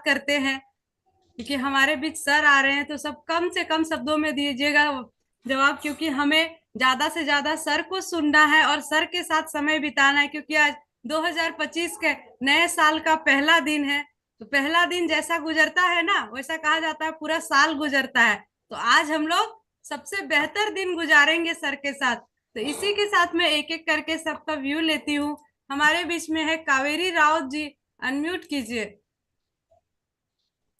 करते हैं, क्योंकि हमारे बीच सर आ रहे हैं, तो सब कम से कम शब्दों में दीजिएगा जवाब, क्योंकि हमें ज्यादा से ज्यादा सर को सुनना है और सर के साथ समय बिताना है, क्योंकि आज 2025 के नए साल का पहला दिन है। तो पहला दिन जैसा गुजरता है ना, वैसा कहा जाता है पूरा साल गुजरता है। तो आज हम लोग सबसे बेहतर दिन गुजारेंगे सर के साथ। तो इसी के साथ मैं एक एक करके सबका व्यू लेती हूँ। हमारे बीच में है कावेरी राउत जी, अनम्यूट कीजिए।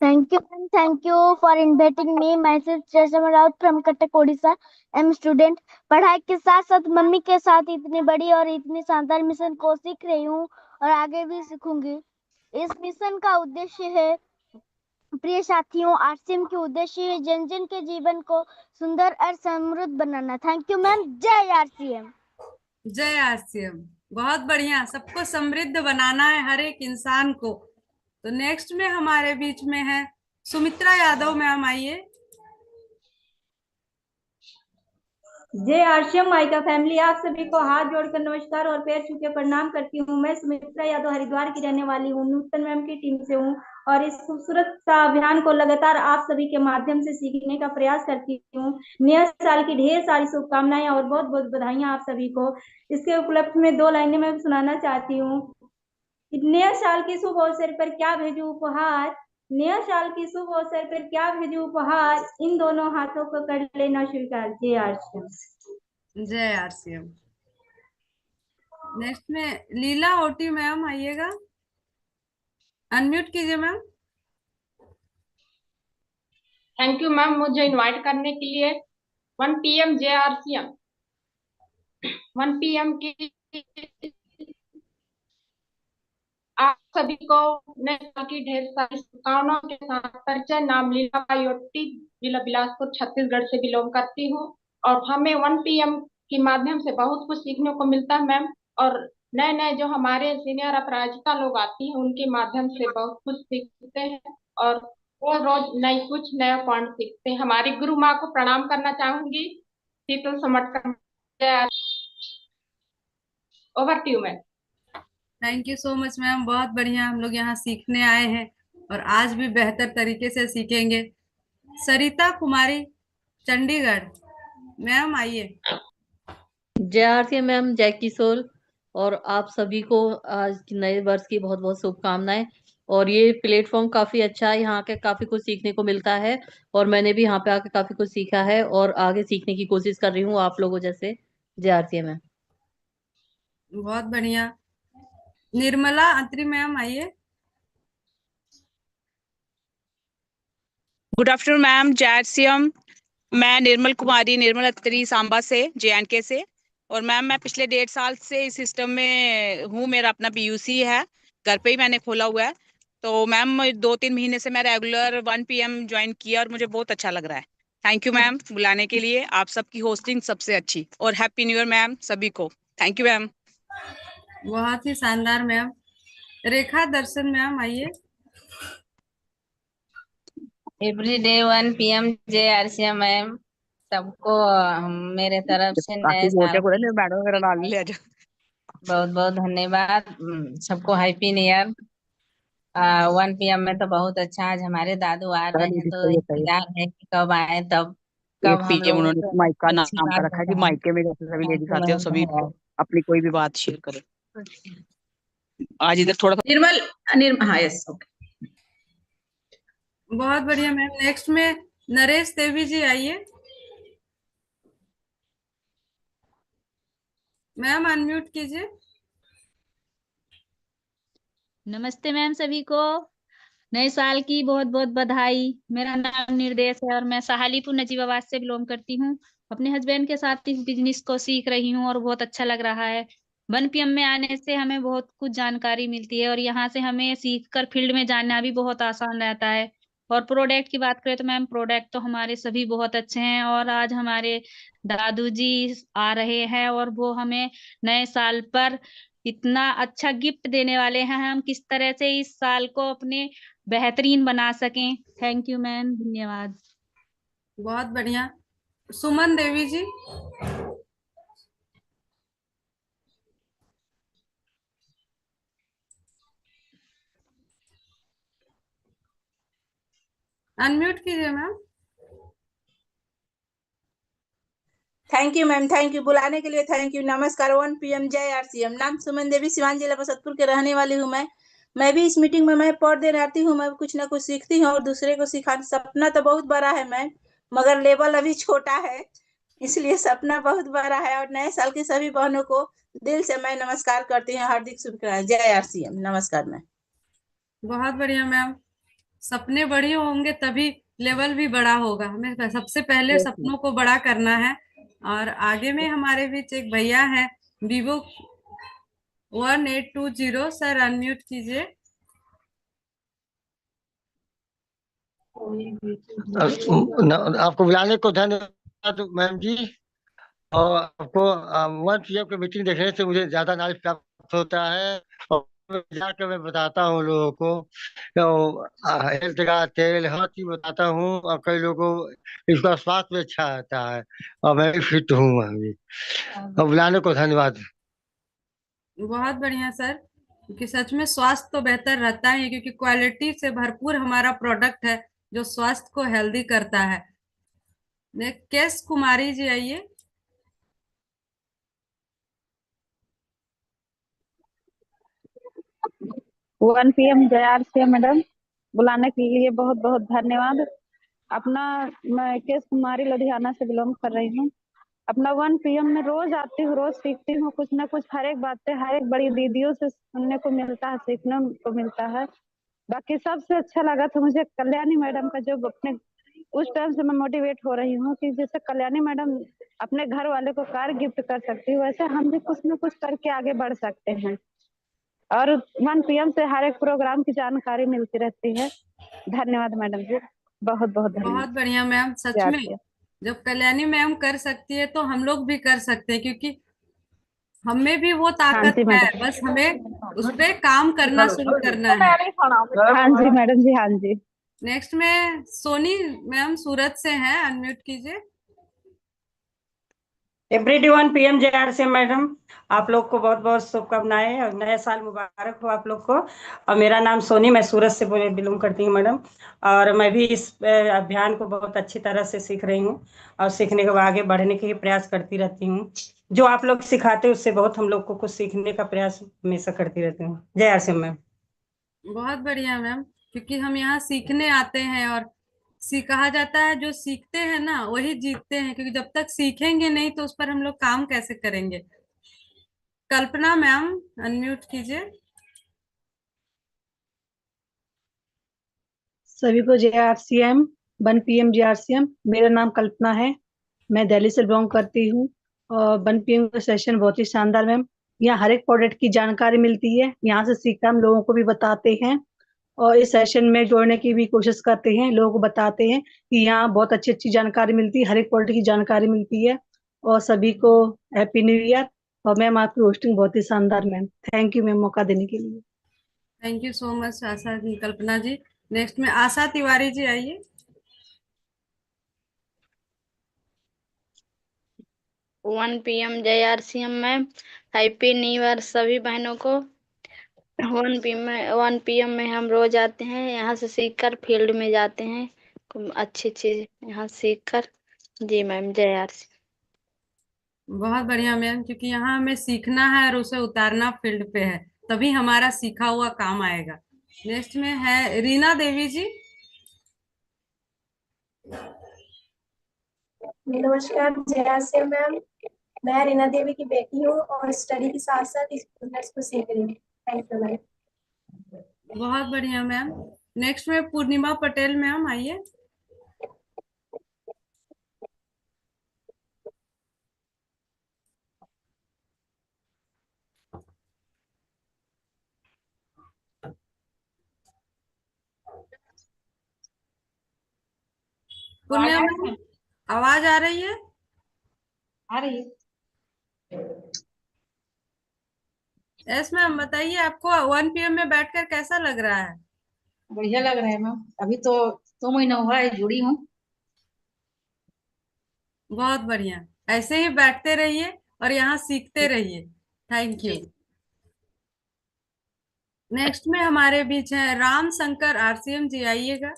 Thank you, and thank you for inviting me. Myself Cheshama Raut from Cuttack, Odisha. I'm student. पढ़ाई के साथ साथ मम्मी के साथ इतनी बड़ी और इतनी शानदार मिशन को सीख रही हूँ और आगे भी सीखूंगी। इस मिशन का उद्देश्य है, प्रिय साथियों, आरसीएम के उद्देश्य है जन जन के जीवन को सुंदर और समृद्ध बनाना। Thank you ma'am. जय आरसीएम। जय आरसीएम। बहुत बढ़िया, सबको समृद्ध बनाना है हर एक इंसान को। तो नेक्स्ट में हमारे बीच में है सुमित्रा यादव मैम, आइए। जय आरसीएम माइका फैमिली, आप सभी को हाथ जोड़कर नमस्कार और पैर छू के प्रणाम करती हूँ। मैं सुमित्रा यादव हरिद्वार की रहने वाली हूँ, नूतन मैम की टीम से हूँ और इस खूबसूरत सा अभियान को लगातार आप सभी के माध्यम से सीखने का प्रयास करती हूँ। नए साल की ढेर सारी शुभकामनाएं और बहुत बहुत बधाइयां आप सभी को। इसके उपलक्ष्य में 2 लाइनें मैं सुनाना चाहती हूँ। नए साल के शुभ अवसर पर क्या भेजूं उपहार, नया साल के शुभ अवसर पर क्या भेजूं उपहार, इन दोनों हाथों को कर लेना स्वीकार। जय आरसीएम। जय आरसीएम। नेक्स्ट में लीला ओटी मैम, आइएगा, अनम्यूट कीजिए मैम। थैंक यू मैम मुझे इनवाइट करने के लिए। 1 PM JRCM, 1 PM की आप सभी को नए साल की ढेर सारी शुभकामनाओं के साथ परिचय। नाम लीला बायोटी, जिला बिलासपुर छत्तीसगढ़ से बिलोंग करती हूँ और हमें 1 PM के माध्यम से बहुत कुछ सीखने को मिलता है मैम। और नए नए जो हमारे सीनियर अपराजिता लोग आती हैं उनके माध्यम से बहुत कुछ सीखते हैं और वो रोज नई कुछ नया पॉइंट सीखते हैं। हमारी गुरु माँ को प्रणाम करना चाहूंगी, Sheetal Samatkar. Over to you ma'am. Thank you so much ma'am, बहुत बढ़िया। हम लोग यहाँ सीखने आए हैं और आज भी बेहतर तरीके से सीखेंगे। सरिता कुमारी, चंडीगढ़, मैम आइए। जय आरती मैम, जय किशोर। और आप सभी को आज नए वर्ष की बहुत बहुत शुभकामनाएं। और ये प्लेटफॉर्म काफी अच्छा है, यहाँ के काफी कुछ सीखने को मिलता है और मैंने भी यहाँ पे आके काफी कुछ सीखा है और आगे सीखने की कोशिश कर रही हूँ आप लोगों जैसे। जय आरती मैम। बहुत बढ़िया। निर्मला अत्री मैम, आइए। गुड आफ्टरनून मैम, जय आरसीएम। मैं निर्मल कुमारी, निर्मल अत्री, सांबा से, JNK से। और मैम मैं पिछले 1.5 साल से इस सिस्टम में हूँ। मेरा अपना PUC है, घर पे ही मैंने खोला हुआ है। तो मैम 2-3 महीने से मैं रेगुलर 1 PM ज्वाइन किया और मुझे बहुत अच्छा लग रहा है। थैंक यू मैम बुलाने के लिए। आप सबकी होस्टिंग सबसे अच्छी, और हैप्पी न्यू ईयर मैम सभी को। Thank you ma'am. बहुत ही शानदार मैम। रेखा दर्शन मैम, आइए। एवरीडे 1 PM JRCM मैम, सबको मेरे तरफ से नए साल की मैडम मेरा नाम ले आजा। बहुत बहुत धन्यवाद। सबको हैप्पी न्यू ईयर। 1 PM में तो बहुत अच्छा, आज हमारे दादू आ रहे हैं तो इंतजार है कि कब आए, तब एक कब हम पीके लोगों उन्होंने को माइक का अच्छी नाम का बात रखा है कि बताएं। माइके में जैसे सभी थैंक लेडीज यू आती है मैम, तो सभी धन्यवाद। अपनी कोई भी बात शेयर करे। आज इधर थोड़ा निर्मल, हाँ यस ओके। बहुत बढ़िया मैम। नेक्स्ट में नरेश देवी जी, आइए। मैम अनम्यूट कीजिए। नमस्ते मैम सभी को, नए साल की बहुत बहुत बधाई। मेरा नाम निर्देश है और मैं सहालीपुर नजीबाबाद से बिलोंग करती हूँ। अपने हस्बैंड के साथ इस बिजनेस को सीख रही हूँ और बहुत अच्छा लग रहा है। 1 PM में आने से हमें बहुत कुछ जानकारी मिलती है और यहाँ से हमें सीख कर फील्ड में जाना भी बहुत आसान रहता है। और प्रोडक्ट की बात करें तो मैम प्रोडक्ट तो हमारे सभी बहुत अच्छे हैं और आज हमारे दादू जी आ रहे हैं और वो हमें नए साल पर इतना अच्छा गिफ्ट देने वाले हैं। हम किस तरह से इस साल को अपने बेहतरीन बना सकें। थैंक यू मैम, धन्यवाद। बहुत बढ़िया। सुमन देवी जी। अनम्यूट कीजिए ma'am. Thank you ma'am, thank you बुलाने के लिए, थैंक यू। नमस्कार। 1 PM जय आरसीएम। नाम सुमन देवी, सिवान जिला बसंतपुर के रहने वाली हूँ मैं भी इस मीटिंग में मैं पढ़ देने आती हूँ। मैं कुछ ना कुछ सीखती हूँ और दूसरे को सिखाती। सपना तो बहुत बड़ा है मैम, मगर लेवल अभी छोटा है, इसलिए सपना बहुत बड़ा है। और नए साल की सभी बहनों को दिल से मैं नमस्कार करती हूँ, हार्दिक शुभकामनाएं। जय आरसीएम। नमस्कार मैम। बहुत बढ़िया मैम। सपने बड़े होंगे तभी लेवल भी बड़ा होगा। हमें सबसे पहले यस मैम। सपनों को बड़ा करना है। और आगे में हमारे बीच एक भैया है, वीवो 1820। सर अनम्यूट कीजिए। आपको बुलाने को धन्यवाद मैम जी। और आपको 1 PM की मीटिंग देखने से मुझे ज्यादा नॉलेज प्राप्त होता है। और जाकर मैं बताता हूँ लोगों को, तो हेल्थ का तेल हर चीज बताता हूँ। और कई लोगों को इसका स्वास्थ्य भी अच्छा आता है। और मैं भी फिट हूँ मैम जी। और बुलाने को धन्यवाद। बहुत बढ़िया सर, क्योंकि सच में स्वास्थ्य तो बेहतर रहता है, क्योंकि क्वालिटी से भरपूर हमारा प्रोडक्ट है जो स्वास्थ्य को हेल्दी करता है। केस कुमारी जी आइए। 1 PM जय आरसीएम मैडम, बुलाने के लिए बहुत बहुत धन्यवाद। अपना मैं केस कुमारी लुधियाना से बिलोंग कर रही हूँ। अपना 1 PM में रोज आती हूँ, रोज सीखती हूँ कुछ ना कुछ। हर एक बातें हर एक बड़ी दीदियों से सुनने को मिलता है, सीखने को मिलता है। बाकी सबसे अच्छा लगा तो मुझे कल्याणी मैडम का, जो अपने उस टाइम से मैं मोटिवेट हो रही हूँ कि जैसे कल्याणी मैडम अपने घर वाले को कार गिफ्ट कर सकती है, वैसे हम भी कुछ ना कुछ करके आगे बढ़ सकते हैं। और 1 PM से हर एक प्रोग्राम की जानकारी मिलती रहती है। धन्यवाद मैडम जी, बहुत बहुत बहुत धन्यवाद। बढ़िया मैम। सच में जब कल्याणी मैम कर सकती है तो हम लोग भी कर सकते हैं, क्योंकि हमें भी वो हाँ ताकत जी है, मैडम। बस हमें उस पे काम करना शुरू करना है। हाँ जी मैडम जी, हाँ जी। नेक्स्ट में सोनी मैम सूरत से हैं, अनम्यूट कीजिए। एवरी 1 PM जय आरसीएम मैडम, आप लोग को बहुत बहुत शुभकामनाएं और नया साल मुबारक हो आप लोग को। और मेरा नाम सोनी, मैं सूरत से बिलोंग करती हूँ मैडम। और मैं भी इस अभियान को बहुत अच्छी तरह से सीख रही हूँ और सीखने के बाद आगे बढ़ने के प्रयास करती रहती हूँ। जो आप लोग सिखाते हैं उससे बहुत हम लोग को कुछ सीखने का प्रयास हमेशा करती रहती हूँ। जय आरसीएम मैम। बहुत बढ़िया मैम, क्योंकि हम यहाँ सीखने आते हैं और कहा जाता है जो सीखते हैं ना वही जीतते हैं, क्योंकि जब तक सीखेंगे नहीं तो उस पर हम लोग काम कैसे करेंगे। कल्पना मैम अनम्यूट कीजिए। सभी को जय आरसीएम। 1 PM जय आरसीएम। मेरा नाम कल्पना है, मैं दिल्ली से बिलोंग करती हूँ। और 1 PM का सेशन बहुत ही शानदार मैम। यहाँ हर एक प्रोडक्ट की जानकारी मिलती है, यहाँ से सीखकर हम लोगों को भी बताते हैं। और इस सेशन में जोड़ने की भी कोशिश करते हैं, लोगों को बताते हैं कि यहाँ बहुत अच्छी अच्छी जानकारी मिलती है, हर एक प्रोडक्ट की जानकारी मिलती है। और सभी को हैप्पी न्यू ईयर। और मैम आपकी होस्टिंग बहुत ही शानदार मैम। थैंक यू मैम मौका देने के लिए। Thank you so much Asha ji, Kalpana ji. Next में आशा तिवारी जी आइए। 1 PM जय RCM ma'am, happy new year सभी बहनों को। 1 PM में हम रोज आते हैं, यहाँ से सीखकर फील्ड में जाते हैं, अच्छी चीज यहाँ सीखकर। जी मैम, जय आरसीएम। बहुत बढ़िया मैम, क्योंकि यहाँ हमें सीखना है और उसे उतारना फील्ड पे है, तभी हमारा सीखा हुआ काम आएगा। नेक्स्ट में है रीना देवी जी। नमस्कार, जय आरसीएम मैम। मैं रीना देवी की बेटी हूँ और स्टडी के साथ साथ इस बिजनेस को सीख रही हूँ। Thank you ma'am. बहुत बढ़िया मैम। नेक्स्ट में पूर्णिमा पटेल मैम आइए। पूर्णिमा मैम आवाज आ रही है? आ रही है। यस मैम, बताइए आपको 1 PM में बैठकर कैसा लग रहा है? बढ़िया लग रहा है मैम, अभी तो 2 महीना हुआ है जुड़ी हूँ। बहुत बढ़िया, ऐसे ही बैठते रहिए और यहाँ सीखते रहिए। Thank you. नेक्स्ट में हमारे बीच है राम शंकर आरसीएम जी, आइएगा।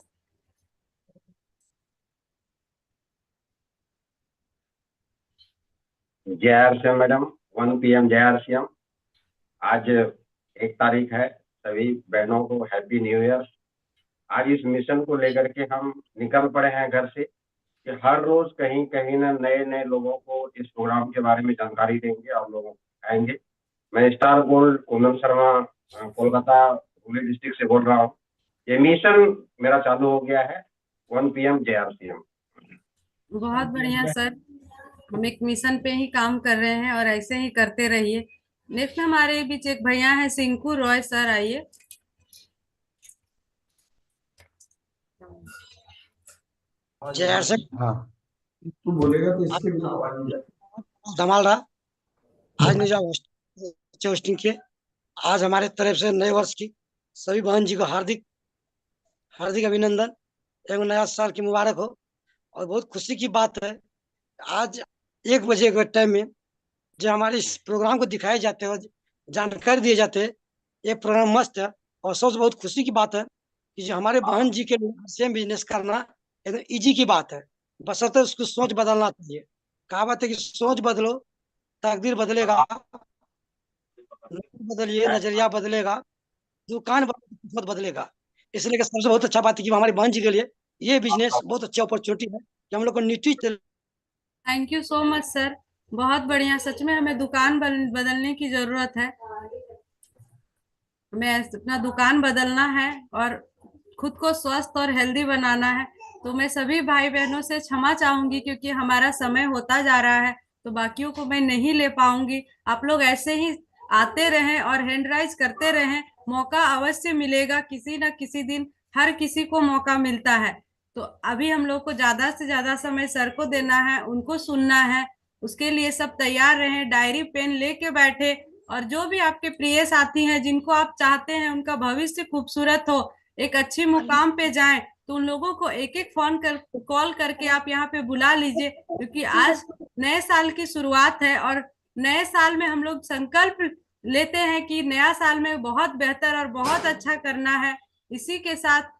JRCM madam 1 PM JRCM। आज 1 तारीख है, सभी बहनों को हैप्पी न्यू ईयर। आज इस मिशन को लेकर के हम निकल पड़े हैं घर से कि हर रोज कहीं कहीं ना नए नए लोगों को इस प्रोग्राम के बारे में जानकारी देंगे और लोगों को आएंगे। मैं star gold Poonam Sharma Kolkata Hooghly district से बोल रहा हूँ। ये मिशन मेरा चालू हो गया है 1 PM JRCM। बहुत बढ़िया सर, हम एक मिशन पे ही काम कर रहे हैं और ऐसे ही करते रहिए। नेक्स्ट हमारे बीच एक भैया है सिंकू रॉय सर, आइए। JRCM हाँ तू बोलेगा तो इसके बिना आवाज नहीं जाती। धमाल रहा। आज नहीं जाओ अच्छे होस्टिंग किए। आज हमारे तरफ से नए वर्ष की सभी बहन जी को हार्दिक हार्दिक अभिनंदन एवं नया साल की मुबारक हो। और बहुत खुशी की बात है, आज 1 बजे के टाइम में जो हमारे इस प्रोग्राम को दिखाए जाते हैं, जानकारी दिए जाते हैं, ये प्रोग्राम मस्त है। और सबसे बहुत खुशी की बात है कि जो हमारे बहन जी के लिए सेम बिजनेस करना एकदम इजी की बात है, बशर्ते उसको सोच बदलना चाहिए। कहावत है कि सोच बदलो तकदीर बदलेगा, बदलिए नजरिया बदलेगा, दुकान बहुत बदलेगा। इसलिए सबसे बहुत अच्छा बात है कि हमारे बहन जी के लिए ये बिजनेस बहुत अच्छा अपॉर्चुनिटी है कि हम लोग को नीति। Thank you so much sir, बहुत बढ़िया। सच में हमें दुकान बदलने की जरूरत है, हमें अपना दुकान बदलना है और खुद को स्वस्थ और हेल्दी बनाना है। तो मैं सभी भाई बहनों से क्षमा चाहूंगी क्योंकि हमारा समय होता जा रहा है, तो बाकियों को मैं नहीं ले पाऊंगी। आप लोग ऐसे ही आते रहें और हैंड राइज करते रहें, मौका अवश्य मिलेगा किसी न किसी दिन, हर किसी को मौका मिलता है। तो अभी हम लोग को ज्यादा से ज्यादा समय सर को देना है, उनको सुनना है। उसके लिए सब तैयार रहें, डायरी पेन लेके बैठे और जो भी आपके प्रिय साथी हैं जिनको आप चाहते हैं उनका भविष्य खूबसूरत हो, एक अच्छी मुकाम पे जाएं, तो उन लोगों को एक एक कॉल करके आप यहाँ पे बुला लीजिए, क्योंकि आज नए साल की शुरुआत है और नए साल में हम लोग संकल्प लेते हैं कि नया साल में बहुत बेहतर और बहुत अच्छा करना है। इसी के साथ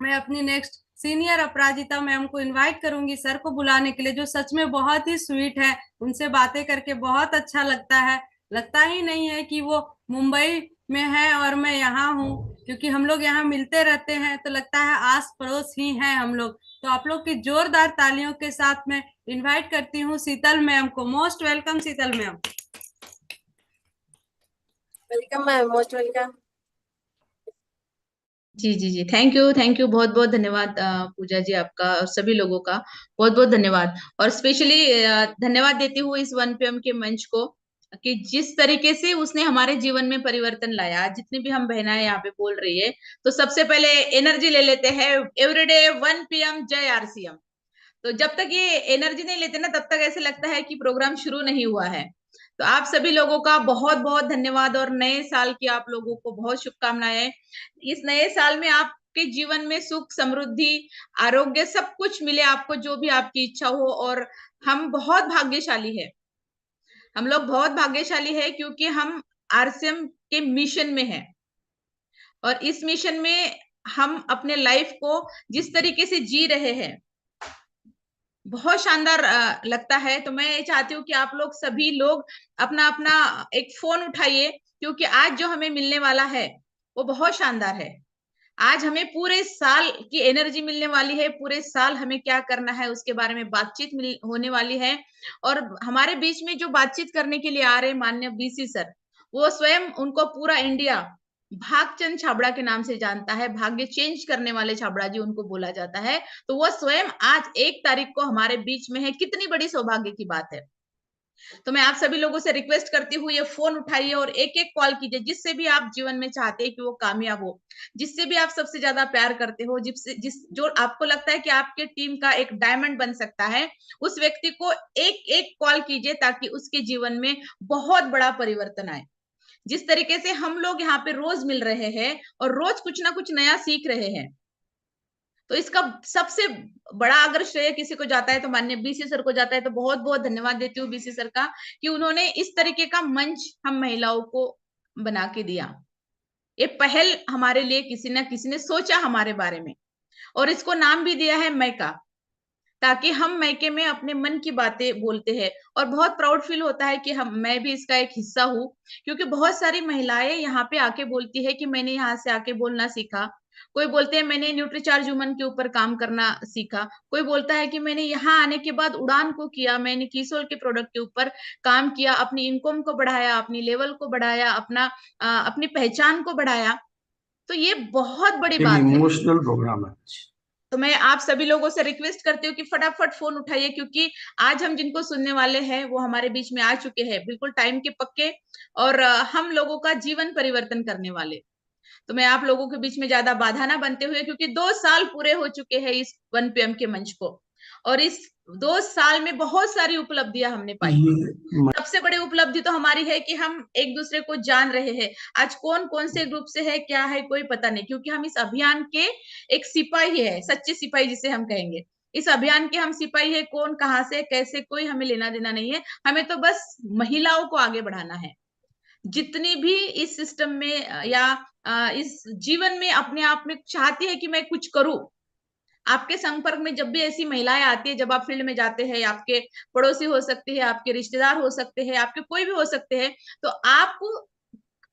मैं अपनी नेक्स्ट सीनियर अपराजिता मैम को इनवाइट करूंगी सर को बुलाने के लिए, जो सच में बहुत ही स्वीट है। उनसे बातें करके बहुत अच्छा लगता है, लगता ही नहीं है कि वो मुंबई में है और मैं यहाँ हूँ, क्योंकि हम लोग यहाँ मिलते रहते हैं तो लगता है आस पड़ोस ही हैं हम लोग। तो आप लोग की जोरदार तालियों के साथ मैं इनवाइट करती हूँ शीतल मैम को। Most welcome Sheetal ma'am. Welcome ma'am, most welcome. जी जी जी, थैंक यू बहुत बहुत धन्यवाद पूजा जी, आपका और सभी लोगों का बहुत बहुत धन्यवाद। और स्पेशली धन्यवाद देती हूँ इस 1 PM के मंच को कि जिस तरीके से उसने हमारे जीवन में परिवर्तन लाया। जितनी भी हम बहनाएं यहाँ पे बोल रही है, तो सबसे पहले एनर्जी ले लेते हैं, एवरीडे 1 PM जय RCM। तो जब तक ये एनर्जी नहीं लेते ना, तब तक ऐसे लगता है कि प्रोग्राम शुरू नहीं हुआ है। तो आप सभी लोगों का बहुत बहुत धन्यवाद और नए साल की आप लोगों को बहुत शुभकामनाएं। इस नए साल में आपके जीवन में सुख समृद्धि आरोग्य सब कुछ मिले आपको, जो भी आपकी इच्छा हो। और हम बहुत भाग्यशाली है, हम लोग बहुत भाग्यशाली है क्योंकि हम RCM के मिशन में हैं। और इस मिशन में हम अपने लाइफ को जिस तरीके से जी रहे हैं बहुत शानदार लगता है। तो मैं चाहती हूँ कि आप लोग सभी लोग अपना अपना एक फोन उठाइए, क्योंकि आज जो हमें मिलने वाला है वो बहुत शानदार है। आज हमें पूरे साल की एनर्जी मिलने वाली है, पूरे साल हमें क्या करना है उसके बारे में बातचीत होने वाली है। और हमारे बीच में जो बातचीत करने के लिए आ रहे माननीय BC सर, वो स्वयं उनको पूरा इंडिया भागचंद छाबड़ा के नाम से जानता है, भाग्य चेंज करने वाले छाबड़ा जी उनको बोला जाता है। तो वो स्वयं आज 1 तारीख को हमारे बीच में है, कितनी बड़ी सौभाग्य की बात है। तो मैं आप सभी लोगों से रिक्वेस्ट करती हूँ, ये फोन उठाइए और एक एक कॉल कीजिए, जिससे भी आप जीवन में चाहते हैं कि वो कामयाब हो, जिससे भी आप सबसे ज्यादा प्यार करते हो, जो आपको लगता है कि आपके टीम का एक डायमंड बन सकता है, उस व्यक्ति को एक एक कॉल कीजिए ताकि उसके जीवन में बहुत बड़ा परिवर्तन आए। जिस तरीके से हम लोग यहाँ पे रोज मिल रहे हैं और रोज कुछ ना कुछ नया सीख रहे हैं, तो इसका सबसे बड़ा अगर श्रेय किसी को जाता है तो माननीय BC सर को जाता है। तो बहुत बहुत धन्यवाद देती हूँ BC सर का कि उन्होंने इस तरीके का मंच हम महिलाओं को बना के दिया। ये पहल हमारे लिए किसी ना किसी ने सोचा हमारे बारे में, और इसको नाम भी दिया है मैका। ताकि हम मायके में अपने मन की बातें बोलते हैं। और बहुत प्राउड फील होता है कि मैं भी इसका एक हिस्सा हूँ, क्योंकि बहुत सारी महिलाएं यहाँ पे आके बोलती है कि मैंने यहाँ से आके बोलना सीखा। कोई बोलते हैं मैंने न्यूट्रीचार्ज वुमन के ऊपर काम करना सीखा। कोई बोलता है कि मैंने यहाँ आने के बाद उड़ान को किया, मैंने कीसोल के प्रोडक्ट के ऊपर काम किया, अपनी इनकम को बढ़ाया, अपनी लेवल को बढ़ाया, अपनी पहचान को बढ़ाया। तो ये बहुत बड़ी बात है। इमोशनल प्रोग्राम है। तो मैं आप सभी लोगों से रिक्वेस्ट करती हूँ कि फटाफट फोन उठाइए, क्योंकि आज हम जिनको सुनने वाले हैं वो हमारे बीच में आ चुके हैं, बिल्कुल टाइम के पक्के, और हम लोगों का जीवन परिवर्तन करने वाले। तो मैं आप लोगों के बीच में ज्यादा बाधा ना बनते हुए, क्योंकि 2 साल पूरे हो चुके हैं इस 1 PM के मंच को, और इस 2 साल में बहुत सारी उपलब्धियां हमने पाई। सबसे बड़ी उपलब्धि तो हमारी है कि हम एक दूसरे को जान रहे हैं। आज कौन कौन से ग्रुप से है, क्या है, कोई पता नहीं, क्योंकि हम इस अभियान के एक सिपाही है, सच्चे सिपाही जिसे हम कहेंगे। इस अभियान के हम सिपाही है, कौन कहाँ से कैसे कोई हमें लेना देना नहीं है। हमें तो बस महिलाओं को आगे बढ़ाना है। जितनी भी इस सिस्टम में या इस जीवन में अपने आप में चाहती है कि मैं कुछ करूं, आपके संपर्क में जब भी ऐसी महिलाएं आती है, जब आप फील्ड में जाते हैं, आपके पड़ोसी हो सकते हैं, आपके रिश्तेदार हो सकते हैं, आपके कोई भी हो सकते हैं, तो आप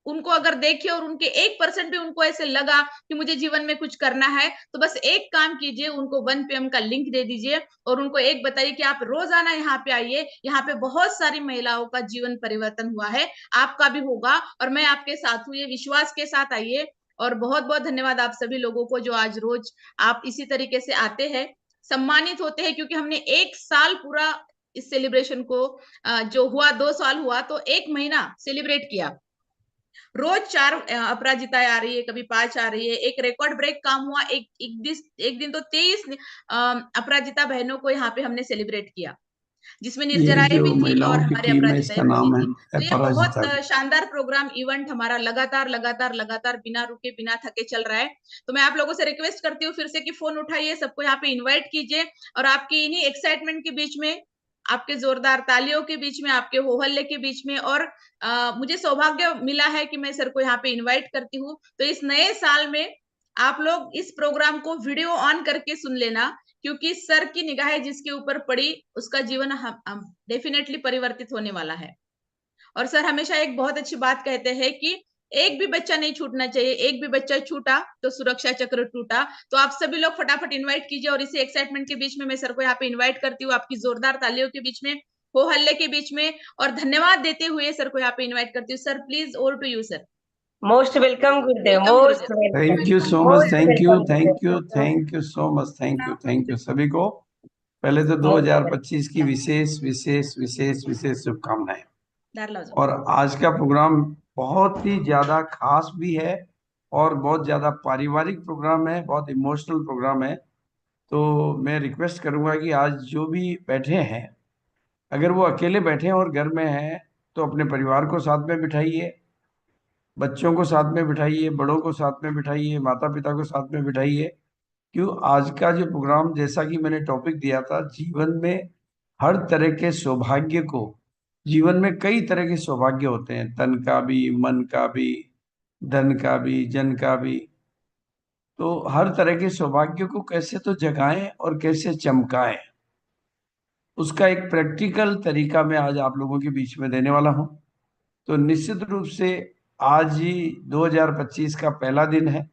उनको अगर देखिए और उनके 1% भी उनको ऐसे लगा कि मुझे जीवन में कुछ करना है, तो बस एक काम कीजिए, उनको 1 PM का लिंक दे दीजिए और उनको एक बताइए कि आप रोजाना यहाँ पे आइए। यहाँ पे बहुत सारी महिलाओं का जीवन परिवर्तन हुआ है, आपका भी होगा, और मैं आपके साथ हूँ, ये विश्वास के साथ आइए। और बहुत बहुत धन्यवाद आप सभी लोगों को जो आज रोज आप इसी तरीके से आते हैं, सम्मानित होते हैं, क्योंकि हमने 1 साल पूरा इस सेलिब्रेशन को जो हुआ 2 साल हुआ तो 1 महीना सेलिब्रेट किया। रोज 4 अपराजिताएं आ रही है, कभी 5 आ रही है, एक रिकॉर्ड ब्रेक काम हुआ। एक दिन तो 23 अपराजिता बहनों को यहाँ पे हमने सेलिब्रेट किया, जिसमें ये निर्जराएं जो भी थी महिलाओं और की हमारे टीम है, अपराजिताएं इसका भी नाम है थी। तो ये अपराजिता। बहुत शानदार प्रोग्राम इवेंट हमारा लगातार लगातार लगातार बिना रुके बिना थके चल रहा है। तो मैं आप लोगों से रिक्वेस्ट करती हूँ फिर से कि फोन उठाइए, सबको यहाँ पे इन्वाइट कीजिए, और आपकी इन्हीं एक्साइटमेंट के बीच में, आपके जोरदार तालियों के बीच में, आपके हो हल्ले के बीच में, और मुझे सौभाग्य मिला है कि मैं सर को यहाँ पे इन्वाइट करती हूँ। तो इस नए साल में आप लोग इस प्रोग्राम को वीडियो ऑन करके सुन लेना, क्योंकि सर की निगाहें जिसके ऊपर पड़ी उसका जीवन हम डेफिनेटली परिवर्तित होने वाला है। और सर हमेशा एक बहुत अच्छी बात कहते हैं कि एक भी बच्चा नहीं छूटना चाहिए, एक भी बच्चा छूटा तो सुरक्षा चक्र टूटा। तो आप सभी लोग फटाफट इनवाइट कीजिए, और इसी एक्साइटमेंट के बीच में मैं सर को यहाँ पे इनवाइट करती हूँ, आपकी जोरदार तालियों के बीच में, हो हल्ले के बीच में, और धन्यवाद देते हुए सर को यहाँ पे इनवाइट करती हूँ। Sir please, over to you sir. Most welcome Gurudev, most thank you so much, thank you thank you thank you so much, thank you सभी को। पहले तो 2025 की विशेष विशेष विशेष विशेष शुभकामनाएं। और आज का प्रोग्राम बहुत ही ज्यादा खास भी है और बहुत ज्यादा पारिवारिक प्रोग्राम है, बहुत इमोशनल प्रोग्राम है। तो मैं रिक्वेस्ट करूंगा कि आज जो भी बैठे हैं, अगर वो अकेले बैठे हैं और घर में हैं, तो अपने परिवार को साथ में बिठाइए, बच्चों को साथ में बिठाइए, बड़ों को साथ में बिठाइए, माता पिता को साथ में बिठाइए। क्यों आज का जो प्रोग्राम, जैसा कि मैंने टॉपिक दिया था, जीवन में हर तरह के सौभाग्य को, जीवन में कई तरह के सौभाग्य होते हैं, तन का भी, मन का भी, धन का भी, जन का भी। तो हर तरह के सौभाग्य को कैसे तो जगाएं और कैसे चमकाएं, उसका एक प्रैक्टिकल तरीका मैं आज आप लोगों के बीच में देने वाला हूं। तो निश्चित रूप से आज ही 2025 का पहला दिन है,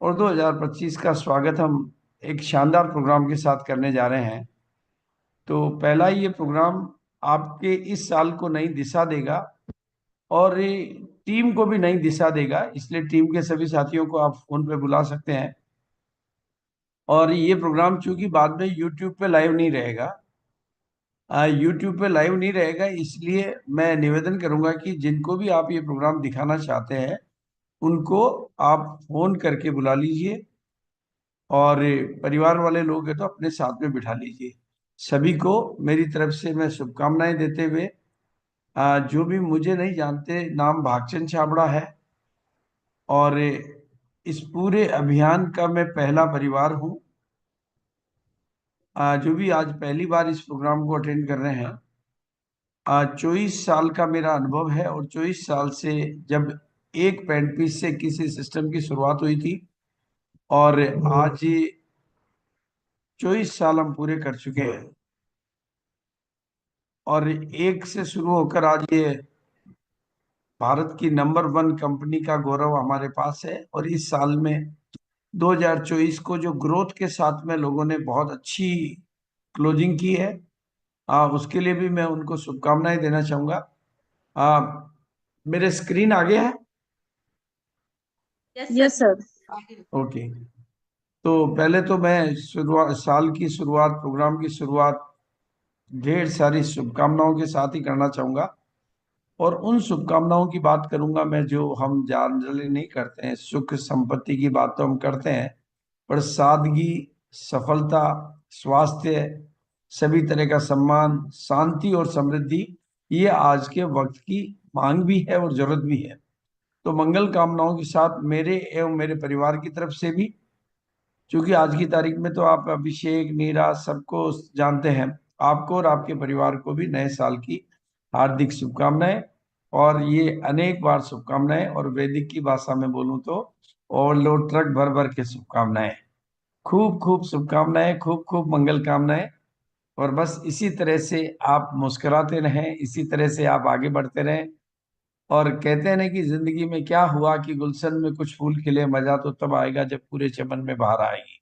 और 2025 का स्वागत हम एक शानदार प्रोग्राम के साथ करने जा रहे हैं। तो पहला ये प्रोग्राम आपके इस साल को नई दिशा देगा और टीम को भी नई दिशा देगा, इसलिए टीम के सभी साथियों को आप फोन पे बुला सकते हैं। और ये प्रोग्राम चूंकि बाद में यूट्यूब पे लाइव नहीं रहेगा, इसलिए मैं निवेदन करूंगा कि जिनको भी आप ये प्रोग्राम दिखाना चाहते हैं उनको आप फोन करके बुला लीजिए, और परिवार वाले लोग हैं तो अपने साथ में बिठा लीजिए। सभी को मेरी तरफ से मैं शुभकामनाएं देते हुए, जो भी मुझे नहीं जानते, नाम भागचंद छाबड़ा है और इस पूरे अभियान का मैं पहला परिवार हूँ। जो भी आज पहली बार इस प्रोग्राम को अटेंड कर रहे हैं, 24 साल का मेरा अनुभव है, और 24 साल से जब एक पेंट पीस से किसी सिस्टम की शुरुआत हुई थी, और आज 24 साल हम पूरे कर चुके हैं और 1 से शुरू होकर आज ये भारत की नंबर 1 कंपनी का गौरव हमारे पास है। और इस साल में 2024 को जो ग्रोथ के साथ में लोगों ने बहुत अच्छी क्लोजिंग की है, उसके लिए भी मैं उनको शुभकामनाएं देना चाहूंगा। मेरे स्क्रीन आगे है? Yes sir. ओके, तो पहले तो मैं साल की शुरुआत, प्रोग्राम की शुरुआत ढेर सारी शुभकामनाओं के साथ ही करना चाहूंगा और उन शुभकामनाओं की बात करूंगा मैं जो हम जनरली नहीं करते हैं। सुख संपत्ति की बात तो हम करते हैं, पर सादगी, सफलता, स्वास्थ्य, सभी तरह का सम्मान, शांति और समृद्धि, ये आज के वक्त की मांग भी है और जरूरत भी है। तो मंगल कामनाओं के साथ मेरे एवं मेरे परिवार की तरफ से भी, क्योंकि आज की तारीख में तो आप अभिषेक, नीरा सबको जानते हैं, आपको और आपके परिवार को भी नए साल की हार्दिक शुभकामनाएं। और ये अनेक बार शुभकामनाएं, और वैदिक की भाषा में बोलूं तो ओवरलोड ट्रक भर भर के शुभकामनाएं। खूब खूब शुभकामनाएं, खूब खूब मंगल कामनाएं। और बस इसी तरह से आप मुस्कुराते रहें, इसी तरह से आप आगे बढ़ते रहें। और कहते हैं ना कि जिंदगी में क्या हुआ कि गुलशन में कुछ फूल खिले, मजा तो तब आएगा जब पूरे चमन में बहार आएगी।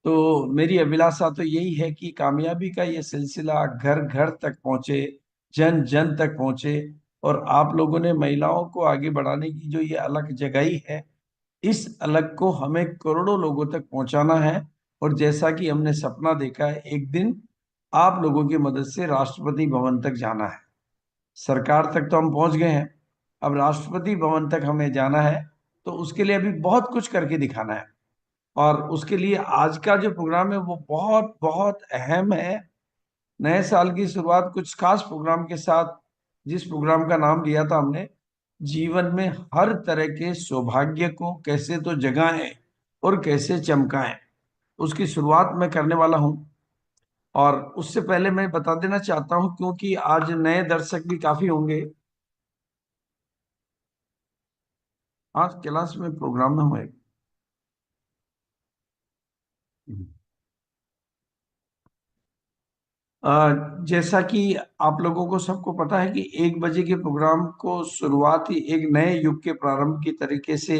तो मेरी अभिलाषा तो यही है कि कामयाबी का ये सिलसिला घर घर तक पहुंचे, जन जन तक पहुंचे। और आप लोगों ने महिलाओं को आगे बढ़ाने की जो ये अलग जगाई है, इस अलग को हमें करोड़ों लोगों तक पहुंचाना है। और जैसा कि हमने सपना देखा है, एक दिन आप लोगों की मदद से राष्ट्रपति भवन तक जाना है। सरकार तक तो हम पहुंच गए हैं, अब राष्ट्रपति भवन तक हमें जाना है। तो उसके लिए अभी बहुत कुछ करके दिखाना है, और उसके लिए आज का जो प्रोग्राम है वो बहुत बहुत अहम है। नए साल की शुरुआत कुछ खास प्रोग्राम के साथ, जिस प्रोग्राम का नाम दिया था हमने, जीवन में हर तरह के सौभाग्य को कैसे तो जगाएं और कैसे चमकाएं, उसकी शुरुआत मैं करने वाला हूं। और उससे पहले मैं बता देना चाहता हूं, क्योंकि आज नए दर्शक भी काफी होंगे, आज क्लास में प्रोग्राम में हुए। जैसा कि आप लोगों को सबको पता है कि 1 बजे के प्रोग्राम को शुरुआत ही एक नए युग के प्रारंभ की तरीके से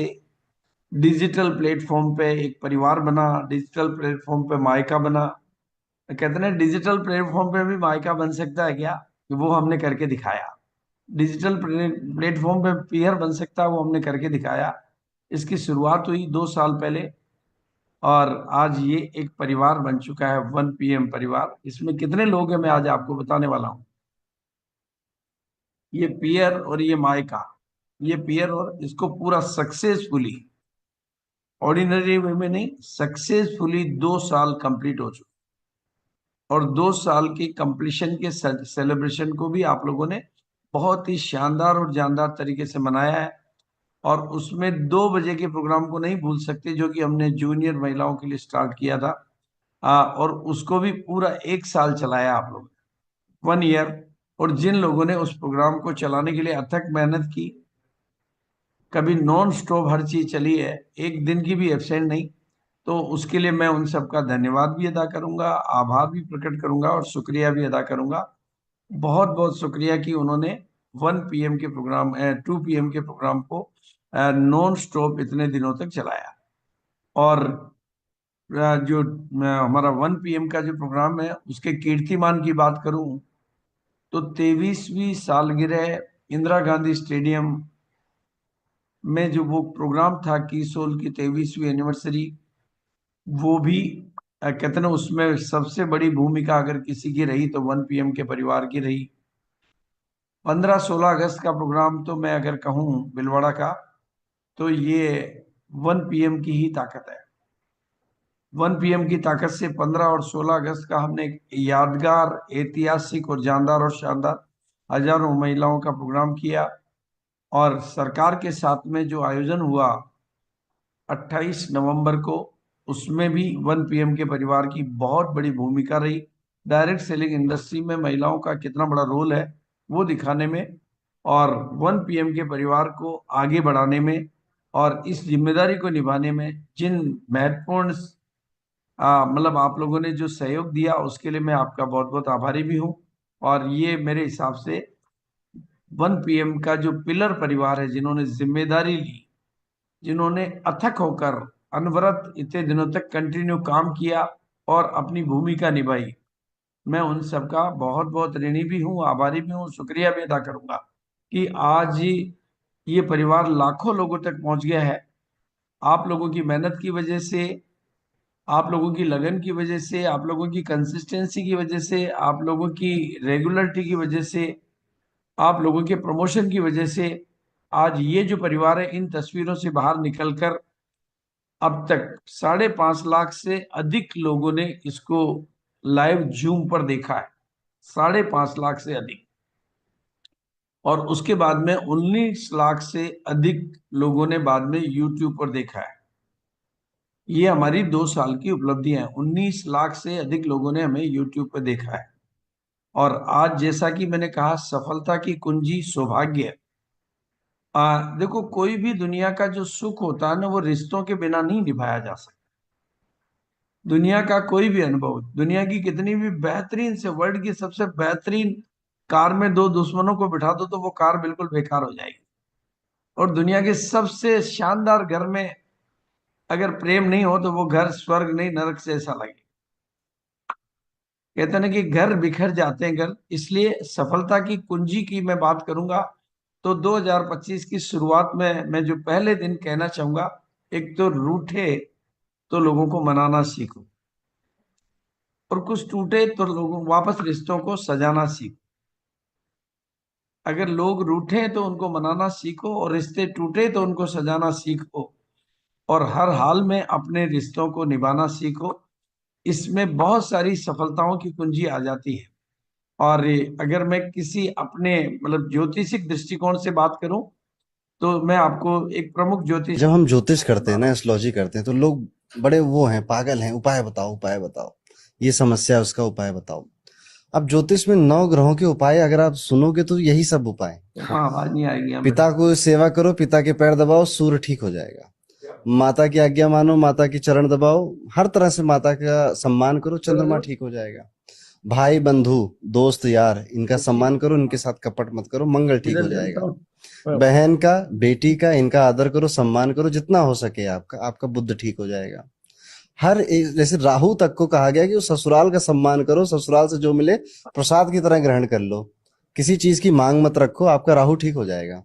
डिजिटल प्लेटफॉर्म पे एक परिवार बना, डिजिटल प्लेटफॉर्म पे मायका बना। कहते हैं डिजिटल प्लेटफॉर्म पे भी मायका बन सकता है क्या, वो हमने करके दिखाया। डिजिटल प्लेटफॉर्म पे पीयर बन सकता है, वो हमने करके दिखाया। इसकी शुरुआत हुई 2 साल पहले, और आज ये एक परिवार बन चुका है, 1 PM परिवार। इसमें कितने लोग हैं मैं आज आपको बताने वाला हूं। ये पियर और ये मायका, ये पियर, और इसको पूरा सक्सेसफुली, ऑर्डिनरी वे में नहीं, सक्सेसफुली 2 साल कंप्लीट हो चुके। और 2 साल की कंप्लीशन के सेलिब्रेशन को भी आप लोगों ने बहुत ही शानदार और जानदार तरीके से मनाया है। और उसमें 2 बजे के प्रोग्राम को नहीं भूल सकते, जो कि हमने जूनियर महिलाओं के लिए स्टार्ट किया था, और उसको भी पूरा 1 साल चलाया आप लोग, 1 ईयर। और जिन लोगों ने उस प्रोग्राम को चलाने के लिए अथक मेहनत की, कभी नॉन स्टॉप हर चीज चली है, एक दिन की भी एब्सेंट नहीं, तो उसके लिए मैं उन सबका धन्यवाद भी अदा करूंगा, आभार भी प्रकट करूंगा और शुक्रिया भी अदा करूंगा। बहुत बहुत शुक्रिया कि उन्होंने 1 PM के प्रोग्राम 2 PM के प्रोग्राम को नॉन स्टॉप इतने दिनों तक चलाया। और जो हमारा 1 PM का जो प्रोग्राम है, उसके कीर्तिमान की बात करूं तो 23वीं सालगिरह इंदिरा गांधी स्टेडियम में जो वो प्रोग्राम था, कीसोल की 23वीं एनिवर्सरी, वो भी कहते ना, उसमें सबसे बड़ी भूमिका अगर किसी की रही तो 1 PM के परिवार की रही। 15-16 अगस्त का प्रोग्राम तो मैं अगर कहूं बिलवाड़ा का, तो ये 1 PM की ही ताकत है। 1 PM की ताकत से 15 और 16 अगस्त का हमने एक यादगार, ऐतिहासिक और जानदार और शानदार हजारों महिलाओं का प्रोग्राम किया। और सरकार के साथ में जो आयोजन हुआ 28 नवंबर को, उसमें भी 1 PM के परिवार की बहुत बड़ी भूमिका रही। डायरेक्ट सेलिंग इंडस्ट्री में महिलाओं का कितना बड़ा रोल है वो दिखाने में, और 1 PM के परिवार को आगे बढ़ाने में, और इस जिम्मेदारी को निभाने में जिन महत्वपूर्ण मतलब आप लोगों ने जो सहयोग दिया उसके लिए मैं आपका बहुत बहुत आभारी भी हूँ। और ये मेरे हिसाब से 1PM का जो पिलर परिवार है, जिन्होंने जिम्मेदारी ली, जिन्होंने अथक होकर अनवरत इतने दिनों तक कंटिन्यू काम किया और अपनी भूमिका निभाई, मैं उन सबका बहुत बहुत ऋणी भी हूँ, आभारी भी हूँ, शुक्रिया भी अदा करूंगा कि आज ये परिवार लाखों लोगों तक पहुंच गया है। आप लोगों की मेहनत की वजह से, आप लोगों की लगन की वजह से, आप लोगों की कंसिस्टेंसी की वजह से, आप लोगों की रेगुलरिटी की वजह से, आप लोगों के प्रमोशन की वजह से आज ये जो परिवार है इन तस्वीरों से बाहर निकलकर अब तक 5.5 लाख से अधिक लोगों ने इसको लाइव जूम पर देखा है, 5.5 लाख से अधिक। और उसके बाद में 19 लाख से अधिक लोगों ने बाद में यूट्यूब पर देखा है। ये हमारी 2 साल की उपलब्धियां हैं। 19 लाख से अधिक लोगों ने हमें यूट्यूब पर देखा है। और आज जैसा कि मैंने कहा, सफलता की कुंजी सौभाग्य। देखो, कोई भी दुनिया का जो सुख होता है ना, वो रिश्तों के बिना नहीं निभाया जा सकता। दुनिया का कोई भी अनुभव, दुनिया की कितनी भी बेहतरीन से, वर्ल्ड की सबसे बेहतरीन कार में 2 दुश्मनों को बिठा दो तो वो कार बिल्कुल बेकार हो जाएगी। और दुनिया के सबसे शानदार घर में अगर प्रेम नहीं हो तो वो घर स्वर्ग नहीं, नरक से ऐसा लगे। कहते हैं कि घर बिखर जाते हैं घर। इसलिए सफलता की कुंजी की मैं बात करूंगा तो 2025 की शुरुआत में मैं जो पहले दिन कहना चाहूंगा, एक तो रूठे तो लोगों को मनाना सीखो, और कुछ टूटे तो लोगों वापस रिश्तों को सजाना सीखो। अगर लोग रूठे तो उनको मनाना सीखो, और रिश्ते टूटे तो उनको सजाना सीखो, और हर हाल में अपने रिश्तों को निभाना सीखो। इसमें बहुत सारी सफलताओं की कुंजी आ जाती है। और अगर मैं किसी अपने मतलब ज्योतिषिक दृष्टिकोण से बात करूं तो मैं आपको एक प्रमुख ज्योतिष, जब हम ज्योतिष करते हैं ना, एस्ट्रोलॉजी करते हैं, तो लोग बड़े वो हैं, पागल हैं, उपाय बताओ उपाय बताओ, ये समस्या है उसका उपाय बताओ। अब ज्योतिष में 9 ग्रहों के उपाय अगर आप सुनोगे तो यही सब उपाय। हाँ, आवाज नहीं आएगी। पिता को सेवा करो, पिता के पैर दबाओ, सूर्य ठीक हो जाएगा। माता की आज्ञा मानो, माता की चरण दबाओ, हर तरह से माता का सम्मान करो, चंद्रमा ठीक हो जाएगा। भाई बंधु दोस्त यार, इनका सम्मान करो, इनके साथ कपट मत करो, मंगल ठीक हो जाएगा। बहन का, बेटी का, इनका आदर करो, सम्मान करो, जितना हो सके आपका बुद्ध ठीक हो जाएगा। हर एक, जैसे राहु तक को कहा गया कि ससुराल का सम्मान करो, ससुराल से जो मिले प्रसाद की तरह ग्रहण कर लो, किसी चीज की मांग मत रखो, आपका राहु ठीक हो जाएगा।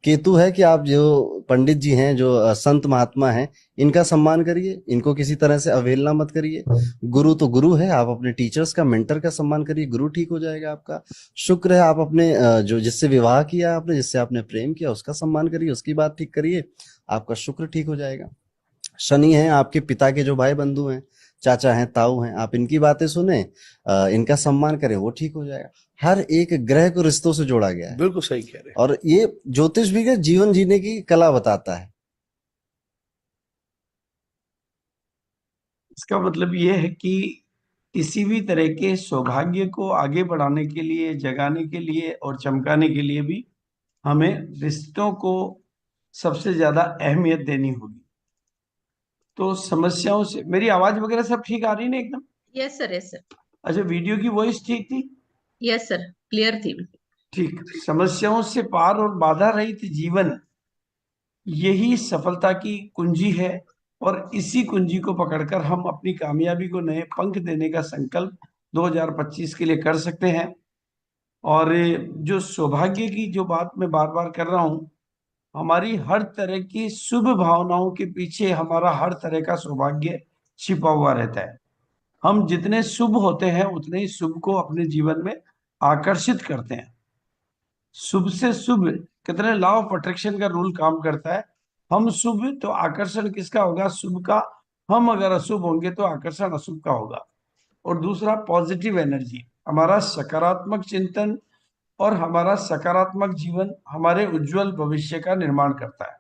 केतु है कि आप जो पंडित जी हैं, जो संत महात्मा हैं, इनका सम्मान करिए, इनको किसी तरह से अवहेलना मत करिए। गुरु तो गुरु है, आप अपने टीचर्स का, मेंटर का सम्मान करिए, गुरु ठीक हो जाएगा आपका। शुक्र है, आप अपने जो जिससे विवाह किया आपने, जिससे आपने प्रेम किया, उसका सम्मान करिए, उसकी बात ठीक करिए, आपका शुक्र ठीक हो जाएगा। शनि है आपके पिता के जो भाई बंधु हैं, चाचा हैं, ताऊ हैं, आप इनकी बातें सुने, इनका सम्मान करें, वो ठीक हो जाएगा। हर एक ग्रह को रिश्तों से जोड़ा गया है। बिल्कुल सही कह रहे हैं। और ये ज्योतिष भी का जीवन जीने की कला बताता है। इसका मतलब ये है कि किसी भी तरह के सौभाग्य को आगे बढ़ाने के लिए, जगाने के लिए और चमकाने के लिए भी हमें रिश्तों को सबसे ज्यादा अहमियत देनी होगी। तो समस्याओं से, मेरी आवाज वगैरह सब ठीक आ रही ना एकदम? Yes sir, yes sir. अच्छा, वीडियो की वॉइस ठीक थी? यस सर, क्लियर थी। ठीक। समस्याओं से पार और बाधा रहित जीवन, यही सफलता की कुंजी है। और इसी कुंजी को पकड़कर हम अपनी कामयाबी को नए पंख देने का संकल्प 2025 के लिए कर सकते हैं। और जो सौभाग्य की जो बात मैं बार बार कर रहा हूं, हमारी हर तरह की शुभ भावनाओं के पीछे हमारा हर तरह का सौभाग्य छिपा हुआ रहता है। हम जितने शुभ होते हैं उतने ही शुभ को अपने जीवन में आकर्षित करते हैं। शुभ से शुभ, कितने लॉ ऑफ अट्रैक्शन का रूल काम करता है। हम शुभ तो आकर्षण किसका होगा? शुभ का। हम अगर अशुभ होंगे तो आकर्षण अशुभ का होगा। और दूसरा, पॉजिटिव एनर्जी, हमारा सकारात्मक चिंतन और हमारा सकारात्मक जीवन हमारे उज्जवल भविष्य का निर्माण करता है।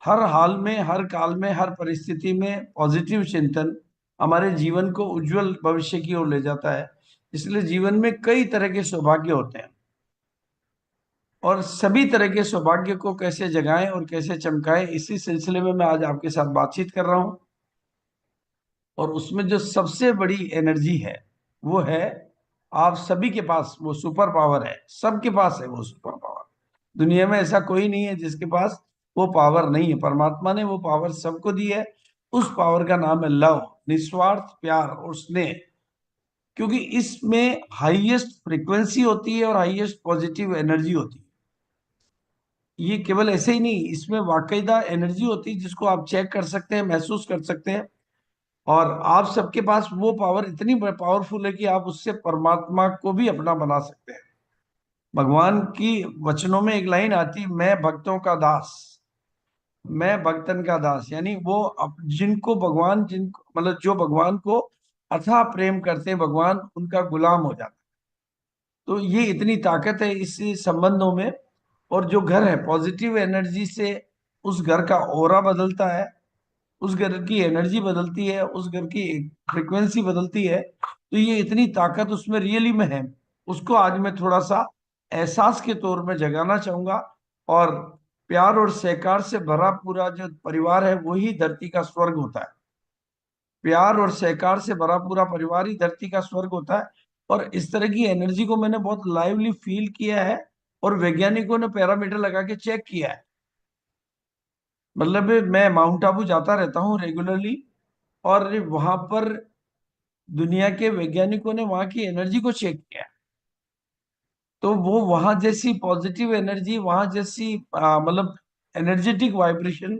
हर हाल में, हर काल में, हर परिस्थिति में पॉजिटिव चिंतन हमारे जीवन को उज्जवल भविष्य की ओर ले जाता है। इसलिए जीवन में कई तरह के सौभाग्य होते हैं, और सभी तरह के सौभाग्य को कैसे जगाएं और कैसे चमकाएं, इसी सिलसिले में मैं आज आपके साथ बातचीत कर रहा हूं। और उसमें जो सबसे बड़ी एनर्जी है वो है आप सभी के पास वो सुपर पावर है, सबके पास है वो सुपर पावर। दुनिया में ऐसा कोई नहीं है जिसके पास वो पावर नहीं है। परमात्मा ने वो पावर सबको दी है। उस पावर का नाम है लव, निस्वार्थ प्यार और स्नेह। क्योंकि इसमें हाईएस्ट फ्रीक्वेंसी होती है और हाईएस्ट पॉजिटिव एनर्जी होती है। ये केवल ऐसे ही नहीं, इसमें वाकईदा एनर्जी होती है जिसको आप चेक कर सकते हैं, महसूस कर सकते हैं। और आप सबके पास वो पावर इतनी पावरफुल है कि आप उससे परमात्मा को भी अपना बना सकते हैं। भगवान की वचनों में एक लाइन आती, मैं भक्तों का दास, मैं भक्तन का दास, यानी वो जिनको भगवान, जिनको मतलब जो भगवान को अथाह प्रेम करते हैं, भगवान उनका गुलाम हो जाता है। तो ये इतनी ताकत है इस संबंधों में। और जो घर है पॉजिटिव एनर्जी से उस घर का ऑरा बदलता है, उस घर की एनर्जी बदलती है, उस घर की फ्रीक्वेंसी बदलती है। तो ये इतनी ताकत उसमें रियली में है, उसको आज मैं थोड़ा सा एहसास के तौर में जगाना चाहूंगा। और प्यार और सहकार से भरा पूरा जो परिवार है वही धरती का स्वर्ग होता है। प्यार और सहकार से भरा पूरा परिवार ही धरती का स्वर्ग होता है। और इस तरह की एनर्जी को मैंने बहुत लाइवली फील किया है और वैज्ञानिकों ने पैरामीटर लगा के चेक किया है। मतलब मैं माउंट आबू जाता रहता हूँ रेगुलरली, और वहां पर दुनिया के वैज्ञानिकों ने वहां की एनर्जी को चेक किया। तो वो वहां जैसी पॉजिटिव एनर्जी, वहां जैसी मतलब एनर्जेटिक वाइब्रेशन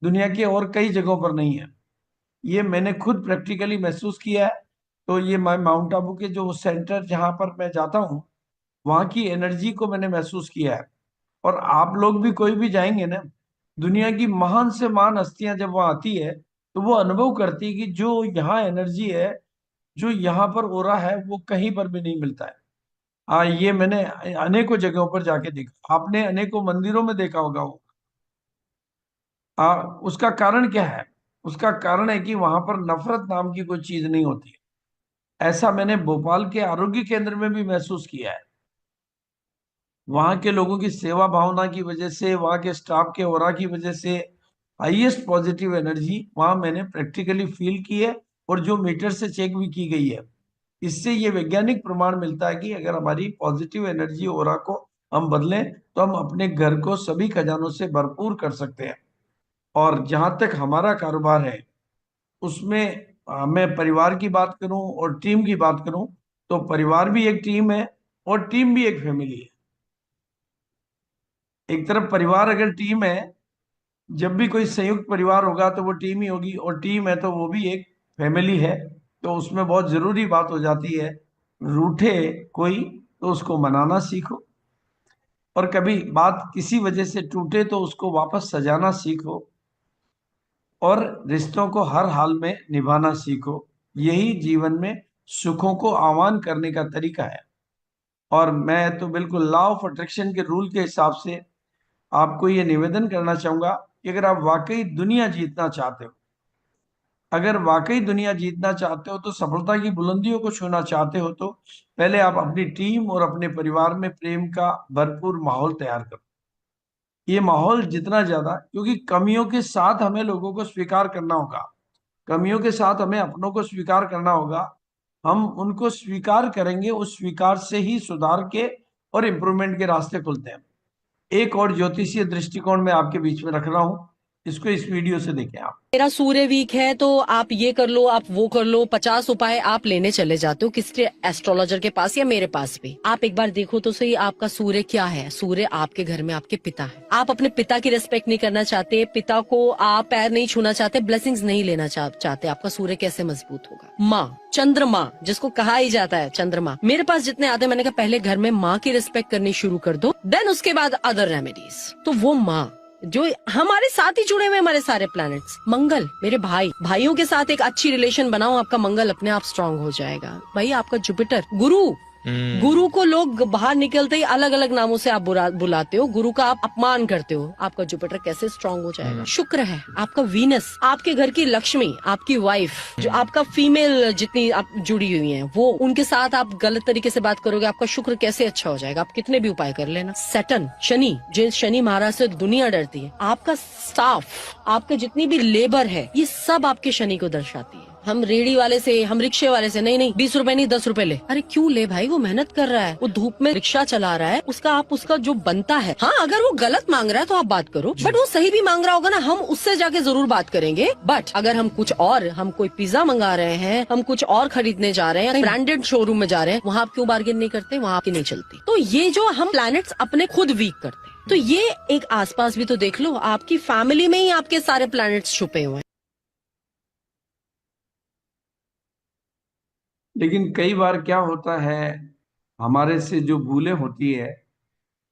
दुनिया के और कई जगहों पर नहीं है। ये मैंने खुद प्रैक्टिकली महसूस किया है। तो ये माउंट आबू के जो सेंटर जहां पर मैं जाता हूँ वहां की एनर्जी को मैंने महसूस किया है। और आप लोग भी कोई भी जाएंगे ना, दुनिया की महान से महान हस्तियां जब वहां आती है तो वो अनुभव करती है कि जो यहाँ एनर्जी है, जो यहाँ पर हो रहा है, वो कहीं पर भी नहीं मिलता है। ये मैंने अनेकों जगहों पर जाके देखा, आपने अनेकों मंदिरों में देखा होगा वो। उसका कारण क्या है? उसका कारण है कि वहां पर नफरत नाम की कोई चीज नहीं होती। ऐसा मैंने भोपाल के आरोग्य केंद्र में भी महसूस किया है। वहां के लोगों की सेवा भावना की वजह से, वहां के स्टाफ के ओरा की वजह से हाईएस्ट पॉजिटिव एनर्जी वहां मैंने प्रैक्टिकली फील की है और जो मीटर से चेक भी की गई है। इससे ये वैज्ञानिक प्रमाण मिलता है कि अगर हमारी पॉजिटिव एनर्जी ओरा को हम बदलें तो हम अपने घर को सभी खजानों से भरपूर कर सकते हैं। और जहां तक हमारा कारोबार है उसमें मैं परिवार की बात करूं और टीम की बात करूं तो परिवार भी एक टीम है और टीम भी एक फैमिली है। एक तरफ परिवार अगर टीम है, जब भी कोई संयुक्त परिवार होगा तो वो टीम ही होगी, और टीम है तो वो भी एक फैमिली है। तो उसमें बहुत जरूरी बात हो जाती है, रूठे कोई तो उसको मनाना सीखो, और कभी बात किसी वजह से टूटे तो उसको वापस सजाना सीखो, और रिश्तों को हर हाल में निभाना सीखो। यही जीवन में सुखों को आह्वान करने का तरीका है। और मैं तो बिल्कुल लॉ ऑफ अट्रैक्शन के रूल के हिसाब से आपको ये निवेदन करना चाहूंगा कि अगर आप वाकई दुनिया जीतना चाहते हो, अगर वाकई दुनिया जीतना चाहते हो, तो सफलता की बुलंदियों को छूना चाहते हो, तो पहले आप अपनी टीम और अपने परिवार में प्रेम का भरपूर माहौल तैयार करो। ये माहौल जितना ज्यादा, क्योंकि कमियों के साथ हमें लोगों को स्वीकार करना होगा, कमियों के साथ हमें अपनों को स्वीकार करना होगा। हम उनको स्वीकार करेंगे, उस स्वीकार से ही सुधार के और इम्प्रूवमेंट के रास्ते खुलते हैं। एक और ज्योतिषीय दृष्टिकोण में आपके बीच में रख रहा हूं, इसको इस वीडियो से देखें आप। मेरा सूर्य वीक है तो आप ये कर लो, आप वो कर लो, 50 उपाय आप लेने चले जाते हो किसी एस्ट्रोलॉजर के पास या मेरे पास भी। आप एक बार देखो तो सही आपका सूर्य क्या है। सूर्य आपके घर में आपके पिता है। आप अपने पिता की रिस्पेक्ट नहीं करना चाहते, पिता को आप पैर नहीं छूना चाहते, ब्लेसिंग्स नहीं लेना चाहते, आपका सूर्य कैसे मजबूत होगा? माँ, चंद्रमा जिसको कहा ही जाता है चंद्रमा, मेरे पास जितने आते हैं मैंने कहा पहले घर में माँ की रिस्पेक्ट करनी शुरू कर दो, देन उसके बाद अदर रेमेडीज। तो वो माँ जो हमारे साथ ही जुड़े हुए हमारे सारे प्लैनेट्स। मंगल, मेरे भाइयों के साथ एक अच्छी रिलेशन बनाओ, आपका मंगल अपने आप स्ट्रांग हो जाएगा। भाई आपका जुपिटर, गुरु को लोग बाहर निकलते ही अलग अलग नामों से आप बुलाते हो, गुरु का आप अपमान करते हो, आपका जुपिटर कैसे स्ट्रांग हो जाएगा? शुक्र है, आपका वीनस, आपके घर की लक्ष्मी, आपकी वाइफ, जो आपका फीमेल जितनी आप जुड़ी हुई हैं, वो उनके साथ आप गलत तरीके से बात करोगे, आपका शुक्र कैसे अच्छा हो जाएगा? आप कितने भी उपाय कर लेना। सैटर्न, शनि, जिस शनि महाराज से दुनिया डरती है, आपका स्टाफ, आपका जितनी भी लेबर है, ये सब आपके शनि को दर्शाती है। हम रेडी वाले से, हम रिक्शे वाले से नहीं 20 रुपए नहीं 10 रुपए ले। अरे क्यों ले भाई, वो मेहनत कर रहा है, वो धूप में रिक्शा चला रहा है, उसका जो बनता है। हाँ, अगर वो गलत मांग रहा है तो आप बात करो, बट वो सही भी मांग रहा होगा ना, हम उससे जाके जरूर बात करेंगे। बट अगर हम कोई पिज्जा मंगा रहे हैं, हम कुछ और खरीदने जा रहे हैं, ब्रांडेड शोरूम में जा रहे हैं, वहाँ आप क्यों बार्गेन नहीं करते, वहाँ आपकी नहीं चलती। तो ये जो हम प्लैनेट्स अपने खुद वीक करते हैं, तो ये एक आसपास भी तो देख लो, आपकी फैमिली में ही आपके सारे प्लैनेट्स छुपे हुए हैं। लेकिन कई बार क्या होता है, हमारे से जो भूलें होती है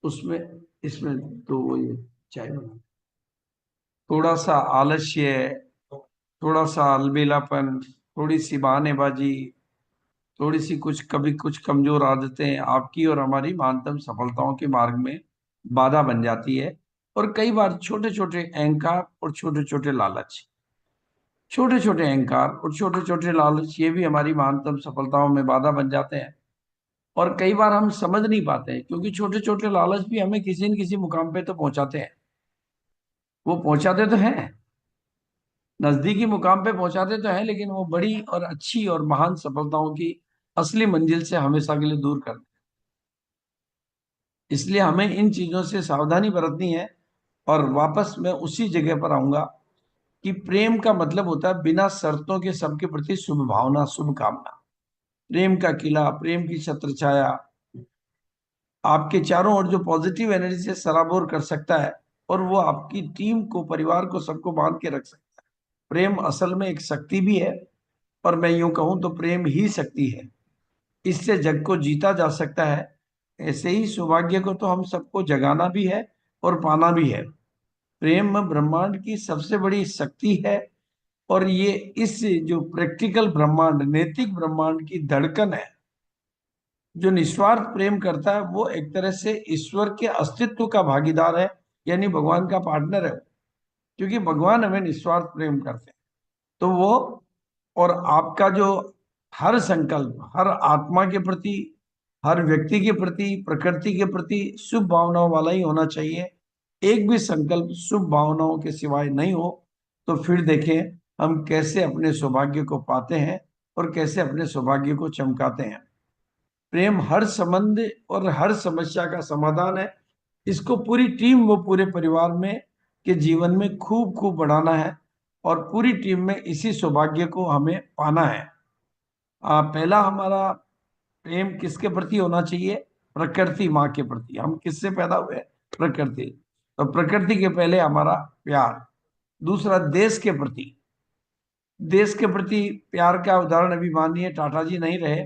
उसमें, इसमें तो वो ये चाय बना, थोड़ा सा आलस्य, थोड़ा सा अलबेलापन, थोड़ी सी बहानेबाजी, थोड़ी सी कभी कुछ कमजोर आदतें आपकी और हमारी महानतम सफलताओं के मार्ग में बाधा बन जाती है। और कई बार छोटे छोटे अहंकार और छोटे छोटे लालच, छोटे छोटे अहंकार और छोटे छोटे लालच, ये भी हमारी महानतम सफलताओं में बाधा बन जाते हैं। और कई बार हम समझ नहीं पाते हैं, क्योंकि छोटे छोटे लालच भी हमें किसी न किसी मुकाम पे तो पहुंचाते हैं। वो पहुंचाते तो हैं, नजदीकी मुकाम पे पहुंचाते तो हैं, लेकिन वो बड़ी और अच्छी और महान सफलताओं की असली मंजिल से हमेशा के लिए दूर कर देते। इसलिए हमें इन चीजों से सावधानी बरतनी है। और वापस मैं उसी जगह पर आऊंगा कि प्रेम का मतलब होता है बिना शर्तों के सबके प्रति शुभ भावना, शुभ कामना। प्रेम का किला, प्रेम की छत्र छाया आपके चारों ओर जो पॉजिटिव एनर्जी से सराबोर कर सकता है, और वो आपकी टीम को, परिवार को, सबको बांध के रख सकता है। प्रेम असल में एक शक्ति भी है, और मैं यूं कहूं तो प्रेम ही शक्ति है। इससे जग को जीता जा सकता है। ऐसे ही सौभाग्य को तो हम सबको जगाना भी है और पाना भी है। प्रेम ब्रह्मांड की सबसे बड़ी शक्ति है, और ये इस जो प्रैक्टिकल ब्रह्मांड, नैतिक ब्रह्मांड की धड़कन है। जो निस्वार्थ प्रेम करता है वो एक तरह से ईश्वर के अस्तित्व का भागीदार है, यानी भगवान का पार्टनर है, क्योंकि भगवान हमें निस्वार्थ प्रेम करते हैं। तो वो, और आपका जो हर संकल्प, हर आत्मा के प्रति, हर व्यक्ति के प्रति, प्रकृति के प्रति शुभ भावनाओं वाला ही होना चाहिए। एक भी संकल्प शुभ भावनाओं के सिवाय नहीं हो, तो फिर देखें हम कैसे अपने सौभाग्य को पाते हैं और कैसे अपने सौभाग्य को चमकाते हैं। प्रेम हर संबंध और हर समस्या का समाधान है। इसको पूरी टीम व पूरे परिवार में के जीवन में खूब खूब बढ़ाना है, और पूरी टीम में इसी सौभाग्य को हमें पाना है। पहला हमारा प्रेम किसके प्रति होना चाहिए? प्रकृति माँ के प्रति। हम किससे पैदा हुए? प्रकृति। तो प्रकृति के पहले हमारा प्यार। दूसरा देश के प्रति। देश के प्रति प्यार का उदाहरण अभी माननीय टाटा जी नहीं रहे,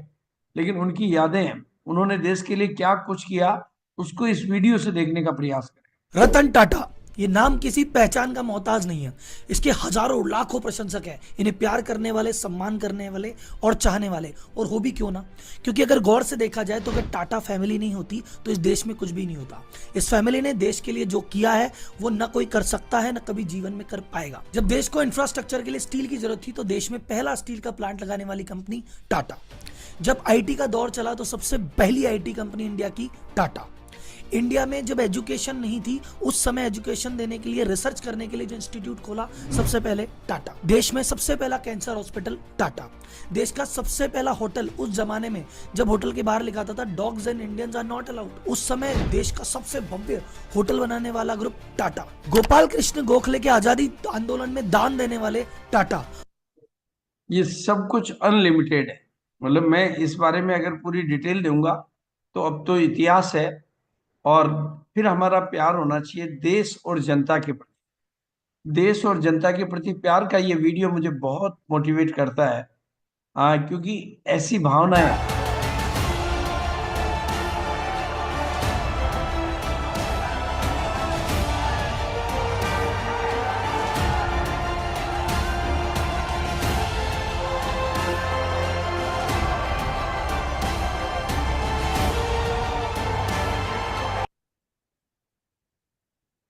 लेकिन उनकी यादें हैं, उन्होंने देश के लिए क्या कुछ किया, उसको इस वीडियो से देखने का प्रयास करें। रतन टाटा, ये नाम किसी पहचान का मोहताज नहीं है। इसके हजारों लाखों प्रशंसक हैं, इन्हें प्यार करने वाले, सम्मान करने वाले और चाहने वाले। और हो भी क्यों ना, क्योंकि अगर गौर से देखा जाए तो अगर टाटा फैमिली नहीं होती तो इस देश में कुछ भी नहीं होता। इस फैमिली ने देश के लिए जो किया है वो न कोई कर सकता है, न कभी जीवन में कर पाएगा। जब देश को इंफ्रास्ट्रक्चर के लिए स्टील की जरूरत थी तो देश में पहला स्टील का प्लांट लगाने वाली कंपनी टाटा। जब आईटी का दौर चला तो सबसे पहली आईटी कंपनी इंडिया की टाटा। इंडिया में जब एजुकेशन नहीं थी, उस समय एजुकेशन देने के लिए, रिसर्च करने के लिए जो इंस्टीट्यूट खोला, सबसे पहले टाटा। देश में सबसे पहला कैंसर हॉस्पिटल टाटा। देश का सबसे पहला होटल, उस जमाने में जब होटल के बाहर लिखा था dogs and Indians are not allowed, उस समय देश का सबसे भव्य होटल बनाने वाला ग्रुप टाटा। गोपाल कृष्ण गोखले के आजादी आंदोलन में दान देने वाले टाटा। ये सब कुछ अनलिमिटेड है। मतलब मैं इस बारे में अगर पूरी डिटेल दूंगा तो अब तो इतिहास है। और फिर हमारा प्यार होना चाहिए देश और जनता के प्रति। देश और जनता के प्रति प्यार का ये वीडियो मुझे बहुत मोटिवेट करता है, क्योंकि ऐसी भावना है।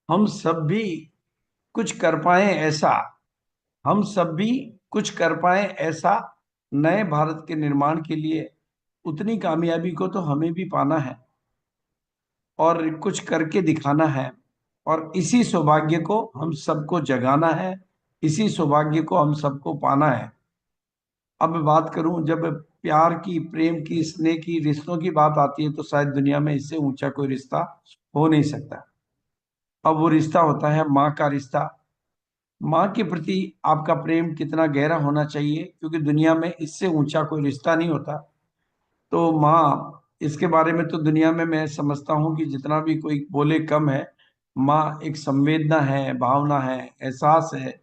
हम सब भी कुछ कर पाए ऐसा, हम सब भी कुछ कर पाए ऐसा नए भारत के निर्माण के लिए उतनी कामयाबी को तो हमें भी पाना है और कुछ करके दिखाना है। और इसी सौभाग्य को हम सबको जगाना है, इसी सौभाग्य को हम सबको पाना है। अब मैं बात करूं, जब प्यार की, प्रेम की, स्नेह की, रिश्तों की बात आती है तो शायद दुनिया में इससे ऊंचा कोई रिश्ता हो नहीं सकता। अब वो रिश्ता होता है माँ का रिश्ता। माँ के प्रति आपका प्रेम कितना गहरा होना चाहिए, क्योंकि दुनिया में इससे ऊंचा कोई रिश्ता नहीं होता। तो माँ, इसके बारे में तो दुनिया में मैं समझता हूँ कि जितना भी कोई बोले कम है। माँ एक संवेदना है, भावना है, एहसास है।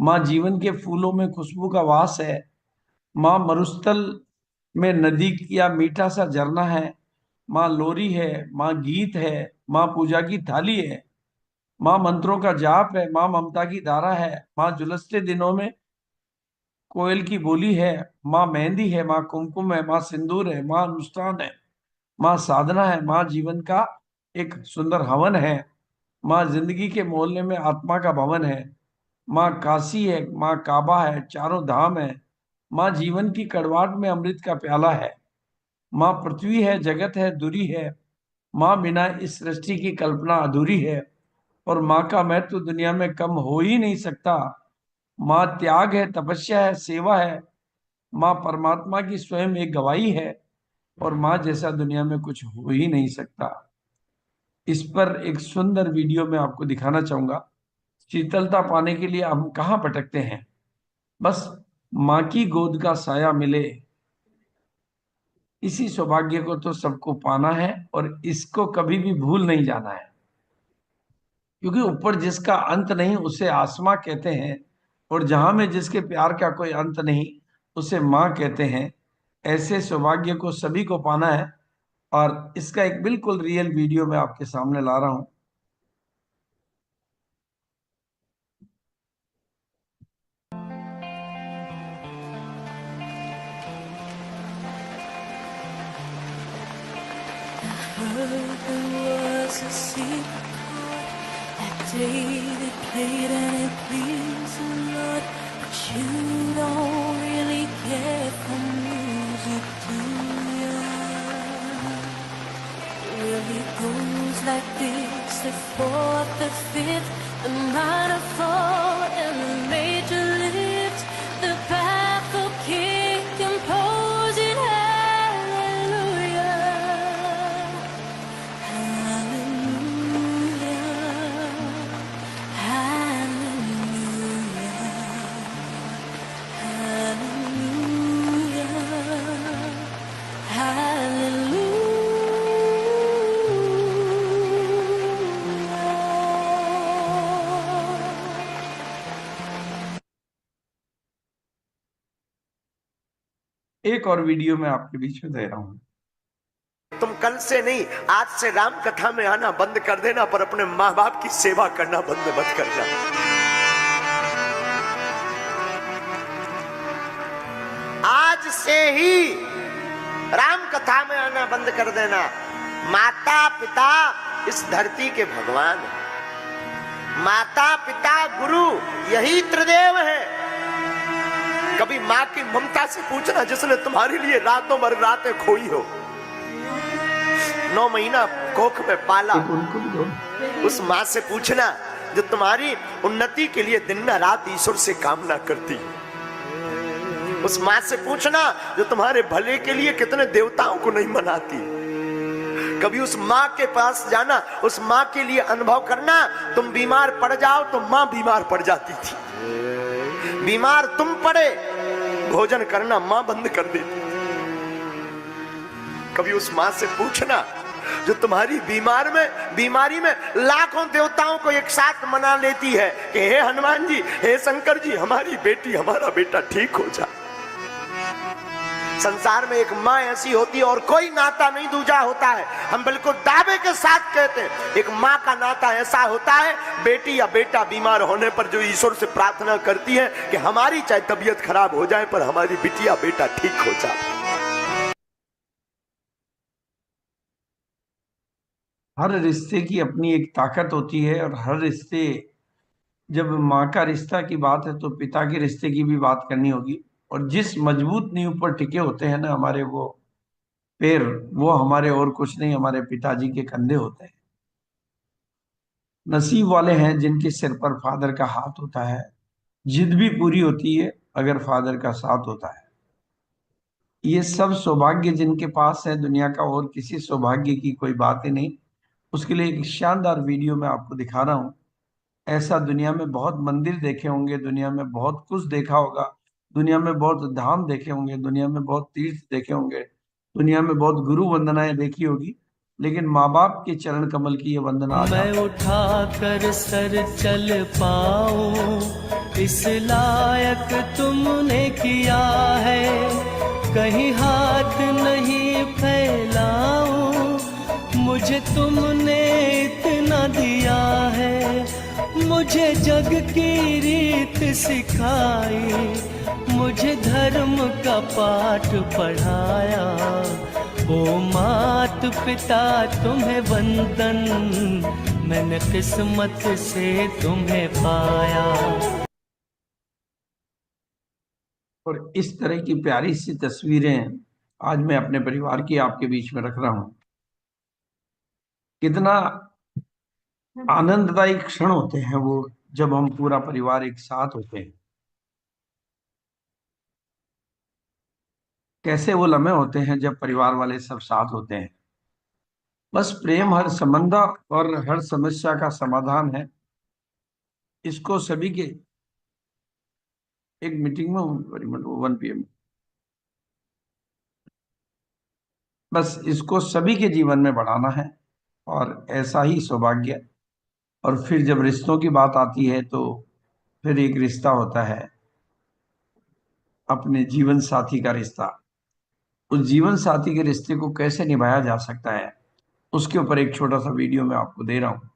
माँ जीवन के फूलों में खुशबू का वास है। माँ मरुस्थल में नदी या मीठा सा झरना है। माँ लोरी है, माँ गीत है, माँ पूजा की थाली है, माँ मंत्रों का जाप है, माँ ममता की धारा है, माँ झुलसते दिनों में कोयल की बोली है, माँ मेहंदी है, माँ कुमकुम है, माँ सिंदूर है, माँ अनुष्ठान है, माँ साधना है, माँ जीवन का एक सुंदर हवन है, माँ जिंदगी के मोहल्ले में आत्मा का भवन है, माँ काशी है, माँ काबा है, चारों धाम है, माँ जीवन की कड़वाहट में अमृत का प्याला है, माँ पृथ्वी है, जगत है, दूरी है, माँ बिना इस सृष्टि की कल्पना अधूरी है, और माँ का महत्व तो दुनिया में कम हो ही नहीं सकता। माँ त्याग है, तपस्या है, सेवा है। माँ परमात्मा की स्वयं एक गवाही है, और माँ जैसा दुनिया में कुछ हो ही नहीं सकता। इस पर एक सुंदर वीडियो मैं आपको दिखाना चाहूंगा। शीतलता पाने के लिए हम कहाँ भटकते हैं, बस माँ की गोद का साया मिले, इसी सौभाग्य को तो सबको पाना है, और इसको कभी भी भूल नहीं जाना है। क्योंकि ऊपर जिसका अंत नहीं उसे आसमां कहते हैं, और जहां में जिसके प्यार का कोई अंत नहीं उसे माँ कहते हैं। ऐसे सौभाग्य को सभी को पाना है, और इसका एक बिल्कुल रियल वीडियो मैं आपके सामने ला रहा हूं। David played and it pleased the Lord, but you don't really care for music, do ya? Well, it goes like this: the fourth, the fifth, the minor fall, and the major lift. The baffled king composing hallelujah, hallelujah. एक और video मैं आपके बीच में दे रहा हूं। तुम कल से नहीं, आज से राम कथा में आना बंद कर देना, पर अपने माँ बाप की सेवा करना बंद मत करना। आज से ही राम कथा में आना बंद कर देना। माता पिता इस धरती के भगवान हैं। माता पिता गुरु यही त्रिदेव है। कभी माँ की ममता से पूछना जिसने तुम्हारे लिए रातों भर रातें खोई हो, 9 महीना कोख में पाला, उस माँ से पूछना जो तुम्हारी उन्नति के लिए दिन रात ईश्वर से कामना करती। उस माँ से पूछना जो तुम्हारे भले के लिए कितने देवताओं को नहीं मनाती। कभी उस माँ के पास जाना, उस माँ के लिए अनुभव करना। तुम बीमार पड़ जाओ तो माँ बीमार पड़ जाती थी। बीमार तुम पड़े, भोजन करना माँ बंद कर देती। कभी उस माँ से पूछना जो तुम्हारी बीमारी में लाखों देवताओं को एक साथ मना लेती है कि हे हनुमान जी, हे शंकर जी, हमारी बेटी, हमारा बेटा ठीक हो जाए। संसार में एक माँ ऐसी होती है और कोई नाता नहीं दूजा होता है। हम बिल्कुल दावे के साथ कहते हैं एक माँ का नाता ऐसा होता है, बेटी या बेटा बीमार होने पर जो ईश्वर से प्रार्थना करती है कि हमारी चाहे तबीयत खराब हो जाए पर हमारी बिटिया बेटा ठीक हो जाए। हर रिश्ते की अपनी एक ताकत होती है, और हर रिश्ते, जब माँ का रिश्ता की बात है तो पिता के रिश्ते की भी बात करनी होगी। और जिस मजबूत नींव पर टिके होते हैं ना हमारे वो पैर, वो हमारे और कुछ नहीं, हमारे पिताजी के कंधे होते हैं। नसीब वाले हैं जिनके सिर पर फादर का हाथ होता है। जिद भी पूरी होती है अगर फादर का साथ होता है। ये सब सौभाग्य जिनके पास है दुनिया का, और किसी सौभाग्य की कोई बात ही नहीं। उसके लिए एक शानदार वीडियो मैं आपको दिखा रहा हूँ। ऐसा दुनिया में बहुत मंदिर देखे होंगे, दुनिया में बहुत कुछ देखा होगा, दुनिया में बहुत धाम देखे होंगे, दुनिया में बहुत तीर्थ देखे होंगे, दुनिया में बहुत गुरु वंदनाएं देखी होगी, लेकिन माँ बाप के चरण कमल की ये वंदना आज मैं उठा कर सर चल पाऊं इस लायक तुमने किया है, कहीं हाथ नहीं फैलाऊं मुझे तुमने इतना दिया है, मुझे जग की रीत सिखाई, मुझे धर्म का पाठ पढ़ाया, ओ मात पिता तुम्हें वंदन, मैंने किस्मत से तुम्हें पाया। और इस तरह की प्यारी सी तस्वीरें आज मैं अपने परिवार की आपके बीच में रख रहा हूं। कितना आनंददायी क्षण होते हैं वो जब हम पूरा परिवार एक साथ होते हैं। कैसे वो लम्हे होते हैं जब परिवार वाले सब साथ होते हैं। बस प्रेम हर संबंध और हर समस्या का समाधान है। इसको सभी के एक मीटिंग में 1 PM, बस इसको सभी के जीवन में बढ़ाना है और ऐसा ही सौभाग्य। और फिर जब रिश्तों की बात आती है तो फिर एक रिश्ता होता है अपने जीवन साथी का रिश्ता। उस जीवन साथी के रिश्ते को कैसे निभाया जा सकता है उसके ऊपर एक छोटा सा वीडियो मैं आपको दे रहा हूं।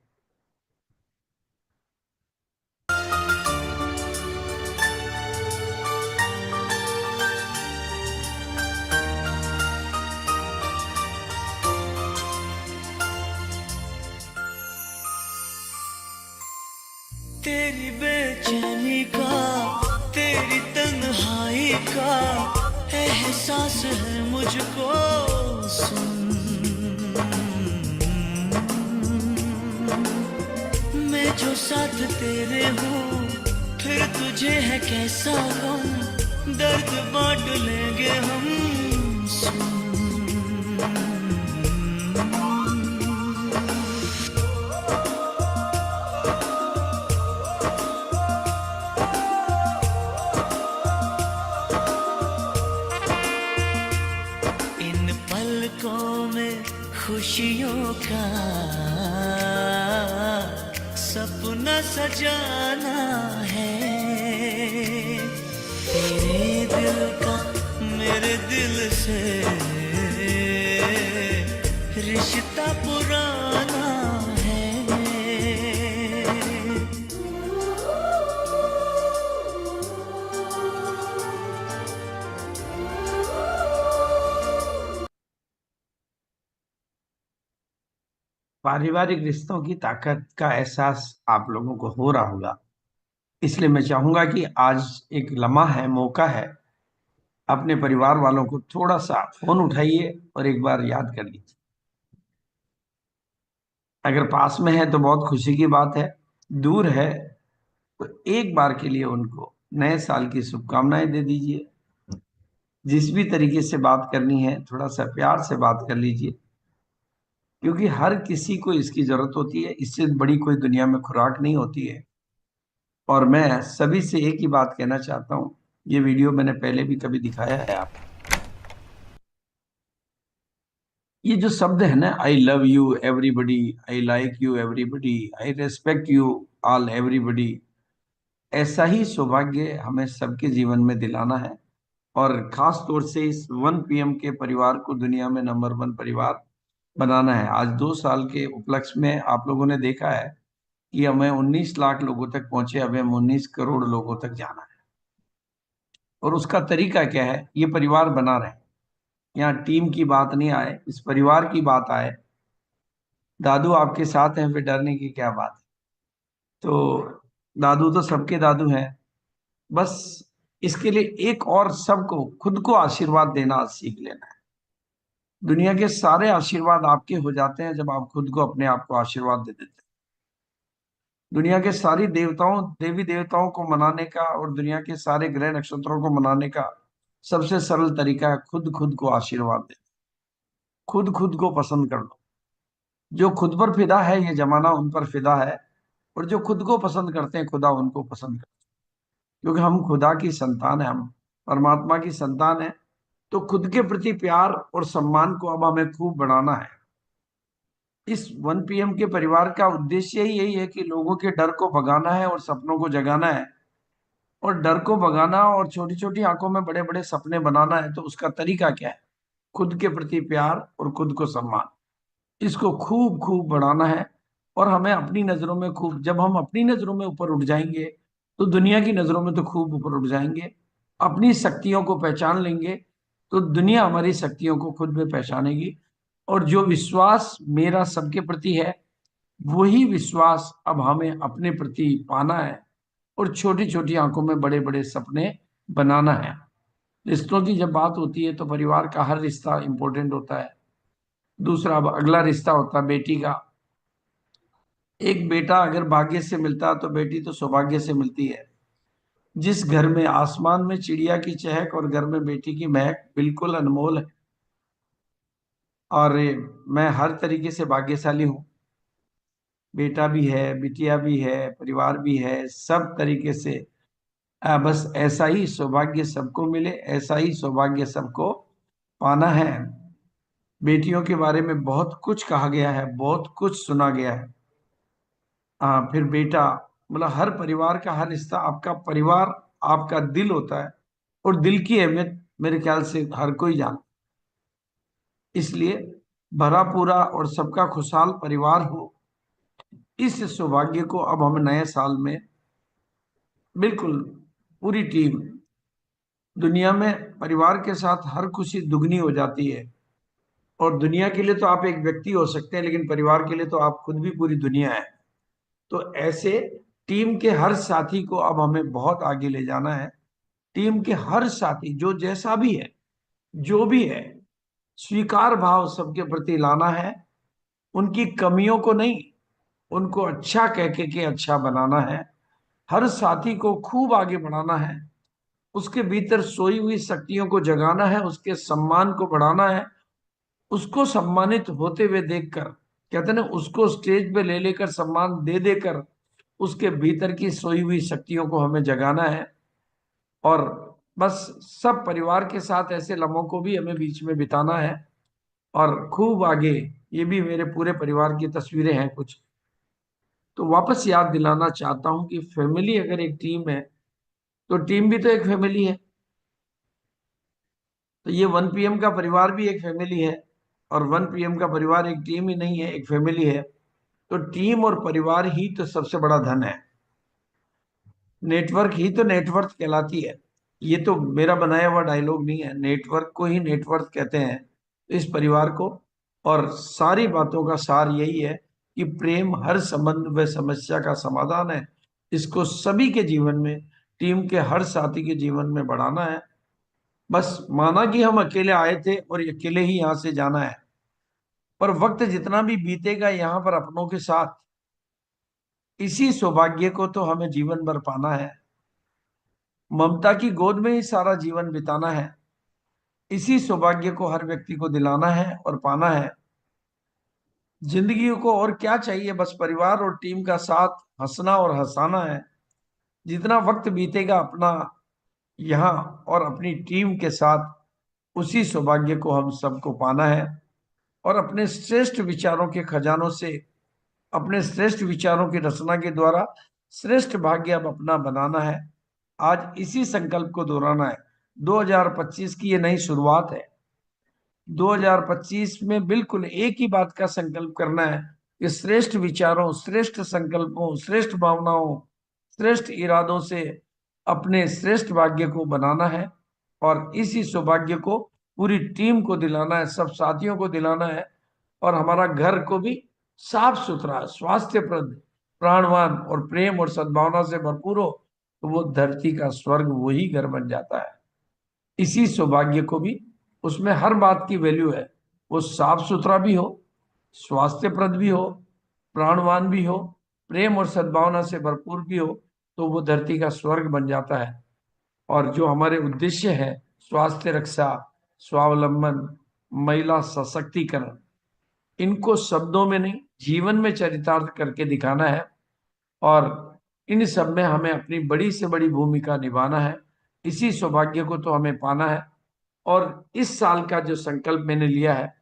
तेरी बेचैनी का, तेरी तन्हाई का एहसास है मुझको, सुन मैं जो साथ तेरे हूँ, फिर तुझे है कैसा गम, दर्द बांट लेंगे हम, सुन खुशियों का सपना सजाना है, तेरे दिल का मेरे दिल से रिश्ता पुराना है। पारिवारिक रिश्तों की ताकत का एहसास आप लोगों को हो रहा होगा, इसलिए मैं चाहूंगा कि आज एक लम्हा है, मौका है, अपने परिवार वालों को थोड़ा सा फोन उठाइए और एक बार याद कर लीजिए। अगर पास में है तो बहुत खुशी की बात है, दूर है तो एक बार के लिए उनको नए साल की शुभकामनाएं दे दीजिए। जिस भी तरीके से बात करनी है थोड़ा सा प्यार से बात कर लीजिए, क्योंकि हर किसी को इसकी जरूरत होती है। इससे बड़ी कोई दुनिया में खुराक नहीं होती है। और मैं सभी से एक ही बात कहना चाहता हूँ, ये वीडियो मैंने पहले भी कभी दिखाया है आपको। ये जो शब्द है ना, I love you everybody, I like you everybody, I respect you all everybody, ऐसा ही सौभाग्य हमें सबके जीवन में दिलाना है। और खास तौर से इस 1 PM के परिवार को दुनिया में नंबर 1 परिवार बनाना है। आज 2 साल के उपलक्ष्य में आप लोगों ने देखा है कि हमें 19 लाख लोगों तक पहुंचे, अब हमें 19 करोड़ लोगों तक जाना है। और उसका तरीका क्या है? ये परिवार बना रहे। यहाँ टीम की बात नहीं आए, इस परिवार की बात आए। दादू आपके साथ हैं, फिर डरने की क्या बात है। तो दादू तो सबके दादू हैं। बस इसके लिए एक और सबको खुद को आशीर्वाद देना सीख लेना है। दुनिया के सारे आशीर्वाद आपके हो जाते हैं जब आप खुद को अपने आप को आशीर्वाद दे देते हैं। दुनिया के सारी देवताओं, देवी देवताओं को मनाने का और दुनिया के सारे ग्रह नक्षत्रों को मनाने का सबसे सरल तरीका है खुद खुद को आशीर्वाद दे, खुद खुद को पसंद कर लो। जो खुद पर फिदा है ये जमाना उन पर फिदा है, और जो खुद को पसंद करते हैं खुदा उनको पसंद करते हैं। क्योंकि हम खुदा की संतान है, हम परमात्मा की संतान है, तो खुद के प्रति प्यार और सम्मान को अब हमें खूब बढ़ाना है। इस 1 PM के परिवार का उद्देश्य ही यही है कि लोगों के डर को भगाना है और सपनों को जगाना है। और डर को भगाना और छोटी छोटी आंखों में बड़े बड़े सपने बनाना है, तो उसका तरीका क्या है? खुद के प्रति प्यार और खुद को सम्मान, इसको खूब खूब बढ़ाना है। और हमें अपनी नजरों में खूब, जब हम अपनी नजरों में ऊपर उठ जाएंगे तो दुनिया की नजरों में तो खूब ऊपर उठ जाएंगे। अपनी शक्तियों को पहचान लेंगे तो दुनिया हमारी शक्तियों को खुद में पहचानेगी। और जो विश्वास मेरा सबके प्रति है, वही विश्वास अब हमें अपने प्रति पाना है और छोटी छोटी आंखों में बड़े बड़े सपने बनाना है। रिश्तों की जब बात होती है तो परिवार का हर रिश्ता इंपॉर्टेंट होता है। दूसरा, अब अगला रिश्ता होता है बेटी का। एक बेटा अगर भाग्य से मिलता है तो बेटी तो सौभाग्य से मिलती है। जिस घर में आसमान में चिड़िया की चहक और घर में बेटी की महक बिल्कुल अनमोल है। और मैं हर तरीके से भाग्यशाली हूँ, बेटा भी है, बिटिया भी है, परिवार भी है, सब तरीके से। बस ऐसा ही सौभाग्य सबको मिले, ऐसा ही सौभाग्य सबको पाना है। बेटियों के बारे में बहुत कुछ कहा गया है, बहुत कुछ सुना गया है। फिर बेटा मतलब हर परिवार का हर रिश्ता, आपका परिवार आपका दिल होता है, और दिल की अहमियत मेरे ख्याल से हर कोई जानता। इसलिए भरा पूरा और सबका खुशहाल परिवार हो, इस सौभाग्य को अब हम नए साल में बिल्कुल पूरी टीम, दुनिया में परिवार के साथ हर खुशी दुगनी हो जाती है। और दुनिया के लिए तो आप एक व्यक्ति हो सकते हैं, लेकिन परिवार के लिए तो आप खुद भी पूरी दुनिया है। तो ऐसे टीम के हर साथी को अब हमें बहुत आगे ले जाना है। टीम के हर साथी जो जैसा भी है, जो भी है, स्वीकार भाव सबके प्रति लाना है। उनकी कमियों को नहीं, उनको अच्छा कह के अच्छा बनाना है। हर साथी को खूब आगे बढ़ाना है, उसके भीतर सोई हुई शक्तियों को जगाना है, उसके सम्मान को बढ़ाना है, उसको सम्मानित होते हुए देखकर, कहते हैं ना, उसको स्टेज पे ले लेकर सम्मान दे देकर उसके भीतर की सोई हुई शक्तियों को हमें जगाना है। और बस सब परिवार के साथ ऐसे लम्हों को भी हमें बीच में बिताना है। और खूब आगे, ये भी मेरे पूरे परिवार की तस्वीरें हैं कुछ, तो वापस याद दिलाना चाहता हूं कि फैमिली अगर एक टीम है तो टीम भी तो एक फैमिली है। तो ये 1 PM का परिवार भी एक फैमिली है, और 1 PM का परिवार एक टीम ही नहीं है, एक फैमिली है। तो टीम और परिवार ही तो सबसे बड़ा धन है। नेटवर्क ही तो नेटवर्थ कहलाती है। ये तो मेरा बनाया हुआ डायलॉग नहीं है, नेटवर्क को ही नेटवर्थ कहते हैं इस परिवार को। और सारी बातों का सार यही है कि प्रेम हर संबंध व समस्या का समाधान है। इसको सभी के जीवन में, टीम के हर साथी के जीवन में बढ़ाना है। बस माना कि हम अकेले आए थे और अकेले ही यहाँ से जाना है, पर वक्त जितना भी बीतेगा यहाँ पर अपनों के साथ, इसी सौभाग्य को तो हमें जीवन भर पाना है। ममता की गोद में ही सारा जीवन बिताना है। इसी सौभाग्य को हर व्यक्ति को दिलाना है और पाना है। जिंदगी को और क्या चाहिए, बस परिवार और टीम का साथ, हंसना और हंसाना है। जितना वक्त बीतेगा अपना यहाँ और अपनी टीम के साथ, उसी सौभाग्य को हम सबको पाना है। और अपने श्रेष्ठ विचारों के खजानों से, अपने श्रेष्ठ विचारों की रचना के द्वारा श्रेष्ठ भाग्य अब अपना बनाना है। आज इसी संकल्प को दोहराना है। 2025 की ये नई शुरुआत है। 2025 में बिल्कुल एक ही बात का संकल्प करना है कि श्रेष्ठ विचारों, श्रेष्ठ संकल्पों, श्रेष्ठ भावनाओं, श्रेष्ठ इरादों से अपने श्रेष्ठ भाग्य को बनाना है। और इसी सौभाग्य को पूरी टीम को दिलाना है, सब साथियों को दिलाना है। और हमारा घर को भी साफ सुथरा, स्वास्थ्यप्रद, प्राणवान और प्रेम और सद्भावना से भरपूर हो, तो वो धरती का स्वर्ग वही घर बन जाता है। इसी सौभाग्य को भी, उसमें हर बात की वैल्यू है, वो साफ सुथरा भी हो, स्वास्थ्यप्रद भी हो, प्राणवान भी हो, प्रेम और सद्भावना से भरपूर भी हो, तो वो धरती का स्वर्ग बन जाता है। और जो हमारे उद्देश्य है स्वास्थ्य रक्षा, स्वावलंबन, महिला सशक्तिकरण, इनको शब्दों में नहीं जीवन में चरितार्थ करके दिखाना है। और इन सब में हमें अपनी बड़ी से बड़ी भूमिका निभाना है। इसी सौभाग्य को तो हमें पाना है। और इस साल का जो संकल्प मैंने लिया है,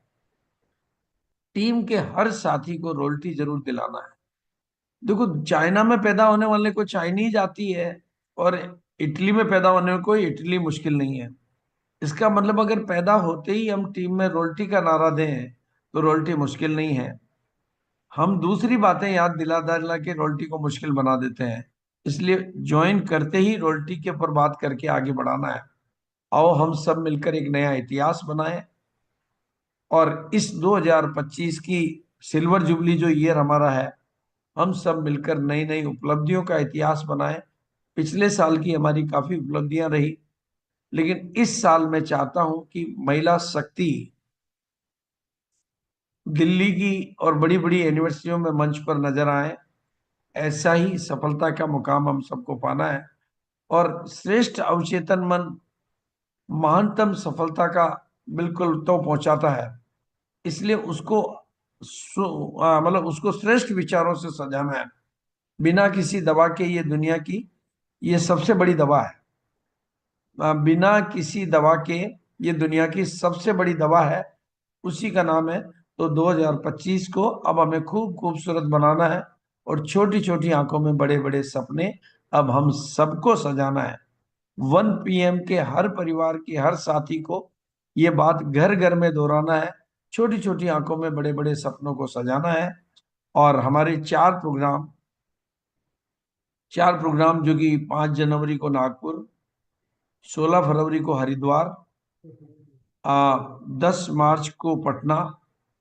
टीम के हर साथी को रॉयल्टी जरूर दिलाना है। देखो, चाइना में पैदा होने वाले को चाइनीज आती है और इटली में पैदा होने में कोई इटली मुश्किल नहीं है। इसका मतलब अगर पैदा होते ही हम टीम में रॉयल्टी का नारा दें तो रॉयल्टी मुश्किल नहीं है। हम दूसरी बातें याद दिला दिला के रॉयल्टी को मुश्किल बना देते हैं। इसलिए ज्वाइन करते ही रॉयल्टी के ऊपर बात करके आगे बढ़ाना है। आओ हम सब मिलकर एक नया इतिहास बनाएं और इस 2025 की सिल्वर जुबली जो ईयर हमारा है, हम सब मिलकर नई नई उपलब्धियों का इतिहास बनाएं। पिछले साल की हमारी काफी उपलब्धियां रही, लेकिन इस साल मैं चाहता हूं कि महिला शक्ति दिल्ली की और बड़ी बड़ी यूनिवर्सिटियों में मंच पर नजर आए। ऐसा ही सफलता का मुकाम हम सबको पाना है। और श्रेष्ठ अवचेतन मन महानतम सफलता का बिल्कुल तो पहुंचाता है, इसलिए उसको मतलब उसको श्रेष्ठ विचारों से सजाना है। बिना किसी दवा के ये दुनिया की ये सबसे बड़ी दवा है। बिना किसी दवा के ये दुनिया की सबसे बड़ी दवा है, उसी का नाम है। तो 2025 को अब हमें खूब खूबसूरत बनाना है और छोटी छोटी आंखों में बड़े बड़े सपने अब हम सबको सजाना है। 1 PM के हर परिवार के हर साथी को ये बात घर घर में दोहराना है। छोटी छोटी आंखों में बड़े बड़े सपनों को सजाना है। और हमारे 4 प्रोग्राम जो कि 5 जनवरी को नागपुर, 16 फरवरी को हरिद्वार, 10 मार्च को पटना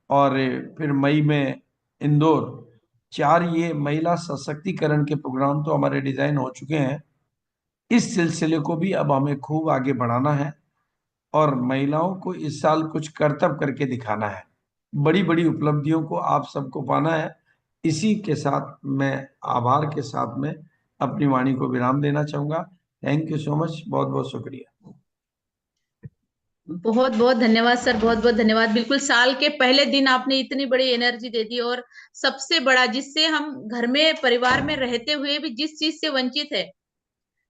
और फिर मई में इंदौर, 4 ये महिला सशक्तिकरण के प्रोग्राम तो हमारे डिजाइन हो चुके हैं। इस सिलसिले को भी अब हमें खूब आगे बढ़ाना है और महिलाओं को इस साल कुछ करतब करके दिखाना है। बड़ी बड़ी उपलब्धियों को आप सबको पाना है। इसी के साथ मैं आभार के साथ में अपनी वाणी को विराम देना चाहूंगा। थैंक यू सो मच, बहुत बहुत शुक्रिया। बहुत बहुत धन्यवाद सर, बहुत बहुत धन्यवाद। बिल्कुल साल के पहले दिन आपने इतनी बड़ी एनर्जी दे दी और सबसे बड़ा जिससे हम घर में परिवार में रहते हुए भी जिस चीज से वंचित है,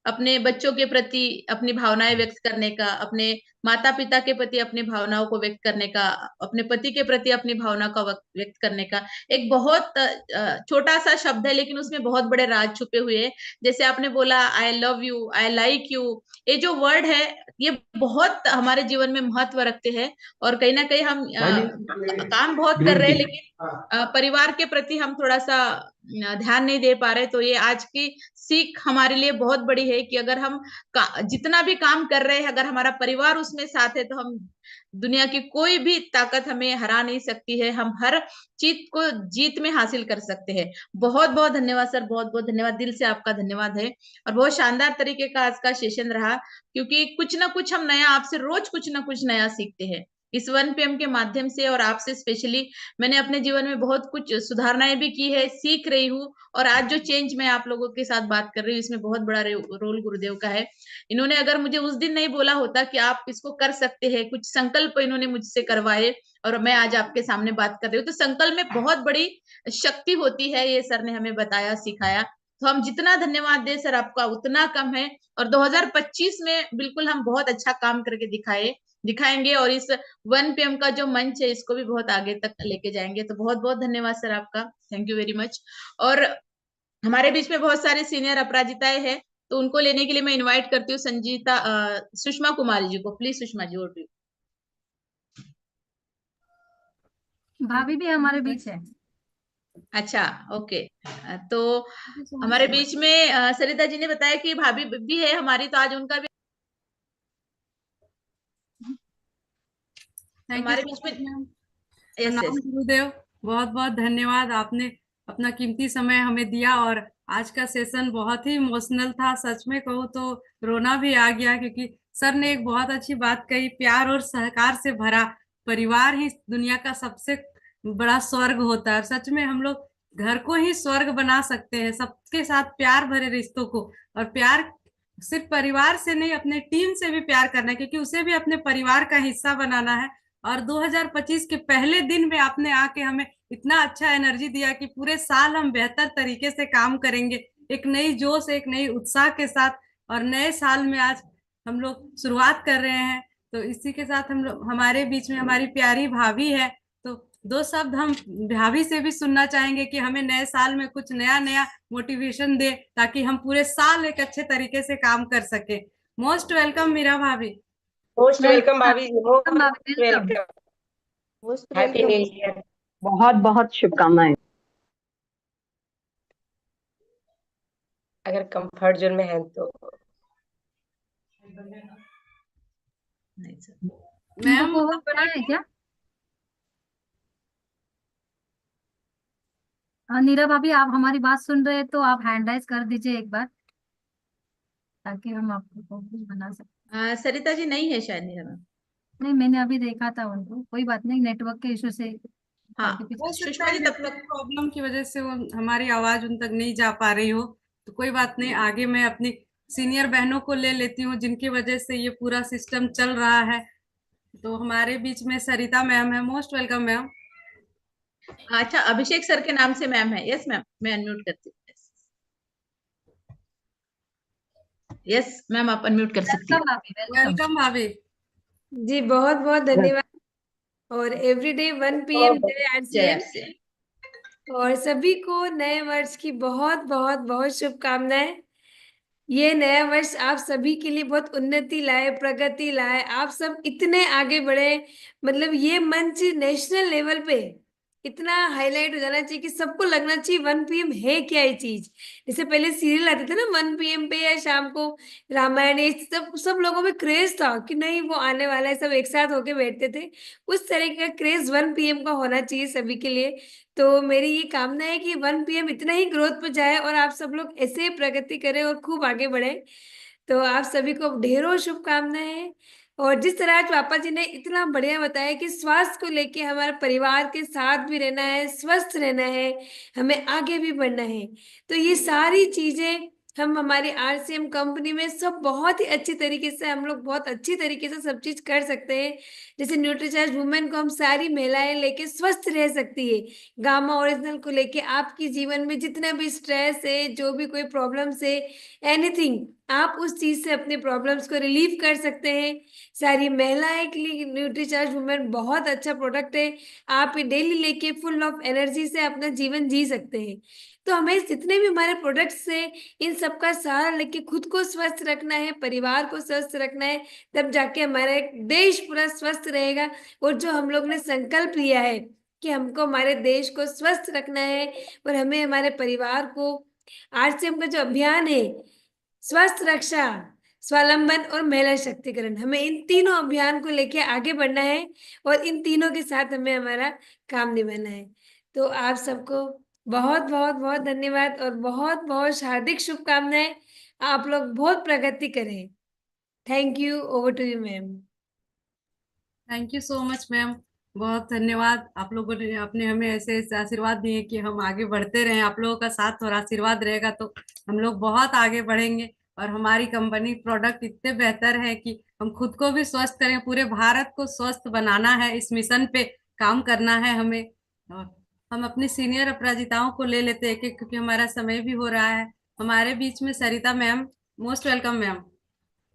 अपने बच्चों के प्रति अपनी भावनाएं व्यक्त करने का, अपने माता पिता के प्रति अपनी भावनाओं को व्यक्त करने का, अपने पति के प्रति अपनी भावना का व्यक्त करने का, एक बहुत छोटा सा शब्द है लेकिन उसमें बहुत बड़े राज छुपे हुए हैं। जैसे आपने बोला I love you, I like you, ये जो वर्ड है ये बहुत हमारे जीवन में महत्व रखते हैं। और कहीं ना कहीं हम काम बहुत कर रहे हैं लेकिन परिवार के प्रति हम थोड़ा सा ध्यान नहीं दे पा रहे। तो ये आज की सीख हमारे लिए बहुत बड़ी है कि अगर हम जितना भी काम कर रहे हैं, अगर हमारा परिवार उसमें साथ है तो हम दुनिया की कोई भी ताकत हमें हरा नहीं सकती है। हम हर चीज को जीत में हासिल कर सकते हैं। बहुत बहुत धन्यवाद सर, बहुत बहुत धन्यवाद, दिल से आपका धन्यवाद है। और बहुत शानदार तरीके का आज का सेशन रहा, क्योंकि कुछ ना कुछ हम नया आपसे रोज कुछ ना कुछ नया सीखते हैं इस 1 PM के माध्यम से। और आपसे स्पेशली मैंने अपने जीवन में बहुत कुछ सुधारणाएं भी की है, सीख रही हूँ। और आज जो चेंज मैं आप लोगों के साथ बात कर रही हूँ, इसमें बहुत बड़ा रोल गुरुदेव का है। इन्होंने अगर मुझे उस दिन नहीं बोला होता कि आप इसको कर सकते हैं, कुछ संकल्प इन्होंने मुझसे करवाए और मैं आज आपके सामने बात कर रही हूँ, तो संकल्प में बहुत बड़ी शक्ति होती है, ये सर ने हमें बताया, सिखाया। तो हम जितना धन्यवाद दें सर आपका उतना कम है। और 2025 में बिल्कुल हम बहुत अच्छा काम करके दिखाएंगे और इस 1 PM का जो मंच है इसको भी बहुत आगे तक लेके जाएंगे। तो बहुत बहुत धन्यवाद सर आपका, थैंक यू वेरी मच। और हमारे बीच में बहुत सारे सीनियर अपराजिताएं हैं, तो उनको लेने के लिए मैं इनवाइट करती हूँ सुषमा कुमारी जी को। Please Sushma ji, over to you. भाभी भी हमारे बीच है। अच्छा, ओके। तो हमारे बीच में सरिता जी ने बताया कि भाभी भी है हमारी, तो आज उनका भी हमारे बीच में। प्रणाम गुरुदेव, बहुत बहुत धन्यवाद, आपने अपना कीमती समय हमें दिया। और आज का सेशन बहुत ही इमोशनल था, सच में कहूँ तो रोना भी आ गया, क्योंकि सर ने एक बहुत अच्छी बात कही, प्यार और सहकार से भरा परिवार ही दुनिया का सबसे बड़ा स्वर्ग होता है। सच में हम लोग घर को ही स्वर्ग बना सकते हैं, सबके साथ प्यार भरे रिश्तों को। और प्यार सिर्फ परिवार से नहीं, अपने टीम से भी प्यार करना है, क्योंकि उसे भी अपने परिवार का हिस्सा बनाना है। और 2025 के पहले दिन में आपने आके हमें इतना अच्छा एनर्जी दिया कि पूरे साल हम बेहतर तरीके से काम करेंगे, एक नई जोश, एक नई उत्साह के साथ। और नए साल में आज हम लोग शुरुआत कर रहे हैं, तो इसी के साथ हम लोग, हमारे बीच में हमारी प्यारी भाभी है, तो दो शब्द हम भाभी से भी सुनना चाहेंगे कि हमें नए साल में कुछ नया नया मोटिवेशन दे, ताकि हम पूरे साल एक अच्छे तरीके से काम कर सके। मोस्ट वेलकम मीरा भाभी। मोस्ट वेलकम भाभी ji, most welcome. Welcome, happy new year. बहुत बहुत शुभकामनाएं। अगर कंफर्ट जोन में है तो मैम को बनाना है क्या? नीरा भाभी, आप हमारी बात सुन रहे हैं तो आप हैंड राइज कर दीजिए एक बार, ताकि हम आपको बना सकें। सरिता जी नहीं है शायद नीरा मैम। नहीं, मैंने अभी देखा था उनको, कोई बात नहीं, नेटवर्क के इशू से हाँ, आगे पीछे। हो सकता सुषमा है जी तब तक प्रॉब्लम की वजह से वो हमारी आवाज उन तक नहीं जा पा रही हो, तो कोई बात नहीं, आगे मैं अपनी सीनियर बहनों को ले लेती हूँ जिनकी वजह से ये पूरा सिस्टम चल रहा है। तो हमारे बीच में सरिता मैम है, मोस्ट वेलकम मैम। अच्छा, अभिषेक सर के नाम से मैम है। यस मैम, मैं अनम्यूट करती हूँ। यस मैम, आप अनम्यूट कर सकती हैं। वेलकम भाभी जी, बहुत बहुत धन्यवाद। और एवरीडे 1 PM जय आरसीएम, और सभी को नए वर्ष की बहुत बहुत बहुत शुभकामनाएं। ये नया वर्ष आप सभी के लिए बहुत उन्नति लाए, प्रगति लाए, आप सब इतने आगे बढ़े, मतलब ये मंच नेशनल लेवल पे इतना हाईलाइट हो जाना चाहिए कि सबको लगना चाहिए 1 PM है क्या ये चीज। जैसे पहले सीरियल आते थे ना 1 PM पे या शाम को रामायण, ये सब लोगों में क्रेज था कि नहीं वो आने वाला है, सब एक साथ होके बैठते थे। उस तरह का क्रेज 1 PM का होना चाहिए सभी के लिए। तो मेरी ये कामना है कि 1 PM इतना ही ग्रोथ पे जाए और आप सब लोग ऐसे प्रगति करें और खूब आगे बढ़े। तो आप सभी को ढेरों शुभकामनाएं। और जिस तरह आज पापा जी ने इतना बढ़िया बताया कि स्वास्थ्य को लेके हमारे परिवार के साथ भी रहना है, स्वस्थ रहना है, हमें आगे भी बढ़ना है, तो ये सारी चीजें हम हमारी आरसीएम कंपनी में सब बहुत ही अच्छी तरीके से, हम लोग बहुत अच्छी तरीके से सब चीज कर सकते हैं। जैसे न्यूट्रीचार्ज वुमेन को हम सारी महिलाएं लेके स्वस्थ रह सकती है। गामा ओरिजिनल को लेके आपकी जीवन में जितना भी स्ट्रेस है, जो भी कोई प्रॉब्लम्स है, एनीथिंग, आप उस चीज से अपने प्रॉब्लम्स को रिलीव कर सकते हैं। सारी महिलाएं के लिए न्यूट्रीचार्ज वुमेन बहुत अच्छा प्रोडक्ट है। आप ये डेली लेके फुल ऑफ एनर्जी से अपना जीवन जी सकते हैं। तो हमें जितने भी हमारे प्रोडक्ट्स से इन सबका सहारा लेके खुद को स्वस्थ रखना है, परिवार को स्वस्थ रखना है, तब जाके हमारा एक देश पूरा स्वस्थ रहेगा। और जो हम लोग ने संकल्प लिया है कि हमको हमारे देश को स्वस्थ रखना है और हमें हमारे परिवार को, आरसीएम का जो अभियान है स्वस्थ रक्षा, स्वावलंबन और महिला शक्तिकरण, हमें इन तीनों अभियान को लेके आगे बढ़ना है और इन तीनों के साथ हमें हमारा काम निभाना है। तो आप सबको बहुत बहुत बहुत धन्यवाद और बहुत बहुत हार्दिक शुभकामनाएं। आप लोग बहुत प्रगति करें। Thank you. Over to you ma'am. Thank you so much ma'am, बहुत धन्यवाद। आप लोगों ने अपने हमें ऐसे ऐसे आशीर्वाद दिए कि हम आगे बढ़ते रहें। आप लोगों का साथ और आशीर्वाद रहेगा तो हम लोग बहुत आगे बढ़ेंगे, और हमारी कंपनी प्रोडक्ट इतने बेहतर है कि हम खुद को भी स्वस्थ करें, पूरे भारत को स्वस्थ बनाना है, इस मिशन पे काम करना है हमें। और हम अपनी सीनियर अपराजिताओं को ले लेते हैं क्योंकि हमारा समय भी हो रहा है। हमारे बीच में Sarita ma'am, most welcome ma'am.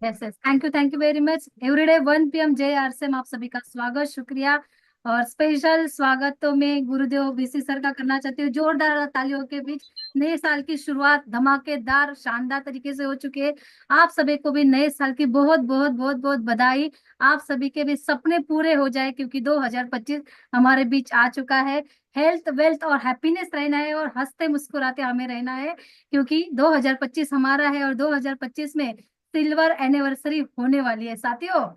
Yes yes, thank you very much. Everyday 1 PM जय आरसीएम, आप सभी का स्वागत, शुक्रिया। और स्पेशल स्वागत तो मैं गुरुदेव बीसी सर का करना चाहती हूँ। जोरदार तालियों के बीच नए साल की शुरुआत धमाकेदार शानदार तरीके से हो चुकी है। आप सभी को भी नए साल की बहुत बहुत बहुत बहुत बधाई। आप सभी के भी सपने पूरे हो जाए, क्योंकि 2025 हमारे बीच आ चुका है। हेल्थ, वेल्थ और हैप्पीनेस रहना है और हंसते मुस्कुराते हमें रहना है, क्योंकि 2025 हमारा है और 2025 में सिल्वर एनिवर्सरी होने वाली है। साथियों,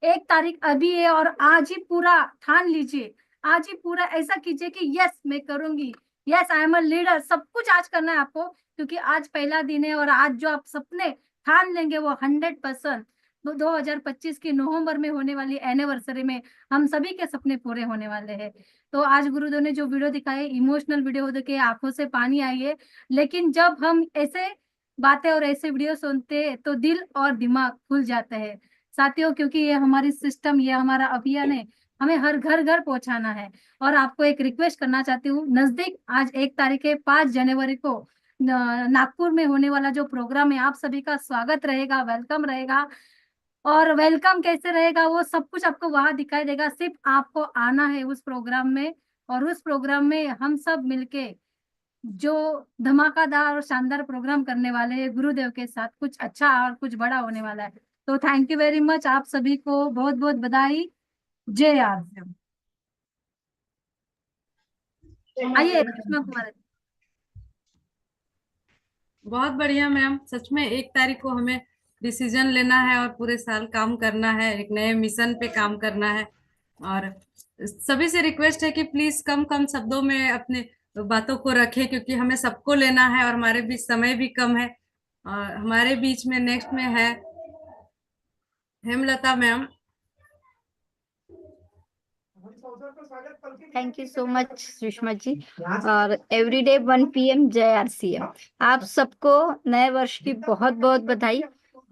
1 तारीख अभी है और आज ही पूरा ठान लीजिए, आज ही पूरा ऐसा कीजिए कि यस मैं करूंगी, yes I am a leader. सब कुछ आज करना है आपको, क्योंकि आज पहला दिन है और आज जो आप सपने ठान लेंगे वो 100% 2025 की नवंबर में होने वाली एनिवर्सरी में हम सभी के सपने पूरे होने वाले हैं। तो आज गुरुदेव ने जो वीडियो दिखाए, इमोशनल वीडियो देखे आंखों से पानी आई है, लेकिन जब हम ऐसे बातें और ऐसे वीडियो सुनते तो दिल और दिमाग खुल जाता है साथियों, क्योंकि ये हमारी सिस्टम, ये हमारा अभियान है, हमें हर घर घर पहुंचाना है। और आपको एक रिक्वेस्ट करना चाहती हूँ, नजदीक आज 1 तारीख है, 5 जनवरी को नागपुर में होने वाला जो प्रोग्राम है, आप सभी का स्वागत रहेगा, वेलकम रहेगा। और वेलकम कैसे रहेगा वो सब कुछ आपको वहां दिखाई देगा, सिर्फ आपको आना है उस प्रोग्राम में। और उस प्रोग्राम में हम सब मिलके जो धमाकादार और शानदार प्रोग्राम करने वाले हैं गुरुदेव के साथ, कुछ अच्छा और कुछ बड़ा होने वाला है। तो थैंक यू वेरी मच, आप सभी को बहुत बहुत बधाई। जय आरसीएम। आइए कृष्णा कुमार। बहुत बढ़िया मैम, सच में 1 तारीख को हमें डिसीजन लेना है और पूरे साल काम करना है, एक नए मिशन पे काम करना है। और सभी से रिक्वेस्ट है कि प्लीज कम कम शब्दों में अपने बातों को रखें, क्योंकि हमें सबको लेना है और हमारे बीच समय भी कम है। और हमारे बीच में नेक्स्ट में है Hemlata ma'am. Thank you so much Sushma ji. और एवरीडे 1 PM जय आरसीएम। आप सबको नए वर्ष की बहुत बहुत बधाई।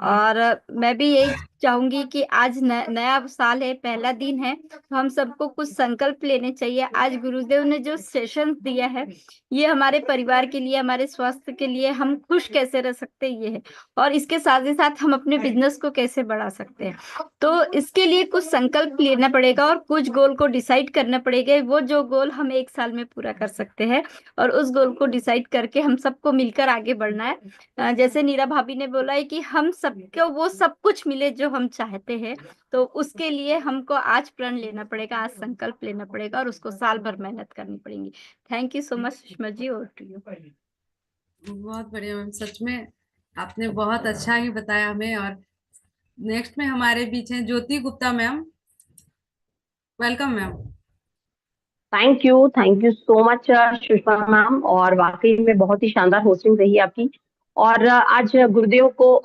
और मैं भी यही चाहूंगी कि आज नया साल है, पहला दिन है, तो हम सबको कुछ संकल्प लेने चाहिए। आज गुरुदेव ने जो सेशन दिया है, ये हमारे परिवार के लिए, हमारे स्वास्थ्य के लिए, हम खुश कैसे रह सकते हैं, ये है। और इसके साथ ही साथ हम अपने बिजनेस को कैसे बढ़ा सकते हैं, तो इसके लिए कुछ संकल्प लेना पड़ेगा और कुछ गोल को डिसाइड करना पड़ेगा। वो जो गोल हम 1 साल में पूरा कर सकते हैं, और उस गोल को डिसाइड करके हम सबको मिलकर आगे बढ़ना है। जैसे नीरा भाभी ने बोला है कि हम सबको वो सब कुछ मिले जो हम चाहते हैं, तो उसके लिए हमको आज प्रण लेना पड़ेगा, आज संकल्प लेना पड़ेगा, और उसको साल भर मेहनत करनी पड़ेगी। Thank you so much Sushma ji, और टू यू। बहुत बढ़िया मैम, सच में आपने बहुत अच्छा ही बताया हमें। और नेक्स्ट में हमारे बीच हैं Jyoti Gupta ma'am. Welcome ma'am. Thank you so much Sushma ma'am, और वाकई में बहुत ही शानदार होस्टिंग रही आपकी। और आज गुरुदेव को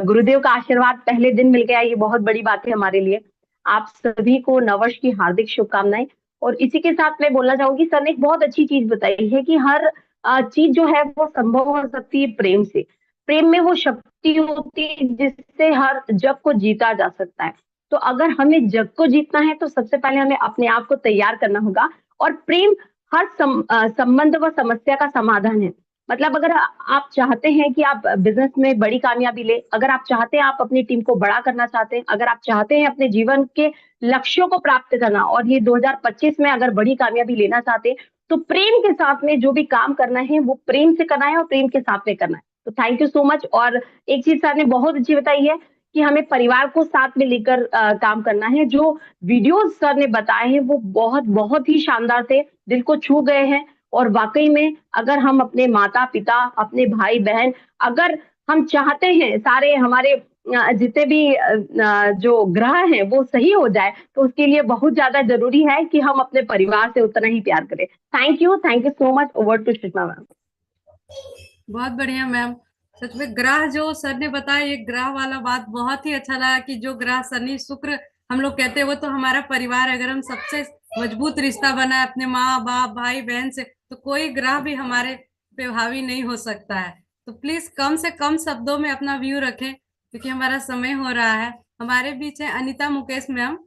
गुरुदेव का आशीर्वाद पहले दिन मिल गया, ये बहुत बड़ी बात है हमारे लिए। आप सभी को नववर्ष की हार्दिक शुभकामनाएं। और इसी के साथ मैं बोलना चाहूंगी, सर ने एक बहुत अच्छी चीज बताई है कि हर चीज जो है वो संभव हो सकती है प्रेम से। प्रेम में वो शक्ति होती है जिससे हर जग को जीता जा सकता है। तो अगर हमें जग को जीतना है तो सबसे पहले हमें अपने आप को तैयार करना होगा। और प्रेम हर संबंध व समस्या का समाधान है। मतलब अगर आप चाहते हैं कि आप बिजनेस में बड़ी कामयाबी ले, अगर आप चाहते हैं आप अपनी टीम को बड़ा करना चाहते हैं, अगर आप चाहते हैं अपने जीवन के लक्ष्यों को प्राप्त करना, और ये 2025 में अगर बड़ी कामयाबी लेना चाहते हैं, तो प्रेम के साथ में जो भी काम करना है वो प्रेम से करना है और प्रेम के साथ में करना है। तो थैंक यू सो मच। और एक चीज सर ने बहुत अच्छी बताई है कि हमें परिवार को साथ में लेकर काम करना है। जो वीडियोस सर ने बताए हैं वो बहुत बहुत ही शानदार थे, दिल को छू गए हैं। और वाकई में अगर हम अपने माता पिता, अपने भाई बहन, अगर हम चाहते हैं सारे हमारे जितने भी जो ग्रह हैं वो सही हो जाए, तो उसके लिए बहुत ज्यादा जरूरी है कि हम अपने परिवार से उतना ही प्यार करें। Thank you so much. Over to Sushma ma'am. बहुत बढ़िया मैम, सच में ग्रह जो सर ने बताया, ये ग्रह वाला बात बहुत ही अच्छा लगा कि जो ग्रह शनि शुक्र हम लोग कहते हैं वो तो हमारा परिवार है। अगर हम सबसे मजबूत रिश्ता बनाए अपने माँ बाप भाई बहन से, तो कोई ग्रह भी हमारे पे हावी नहीं हो सकता है। तो प्लीज कम से कम शब्दों में अपना व्यू रखें, क्योंकि हमारा समय हो रहा है। हमारे बीच है Anita Mukesh ma'am.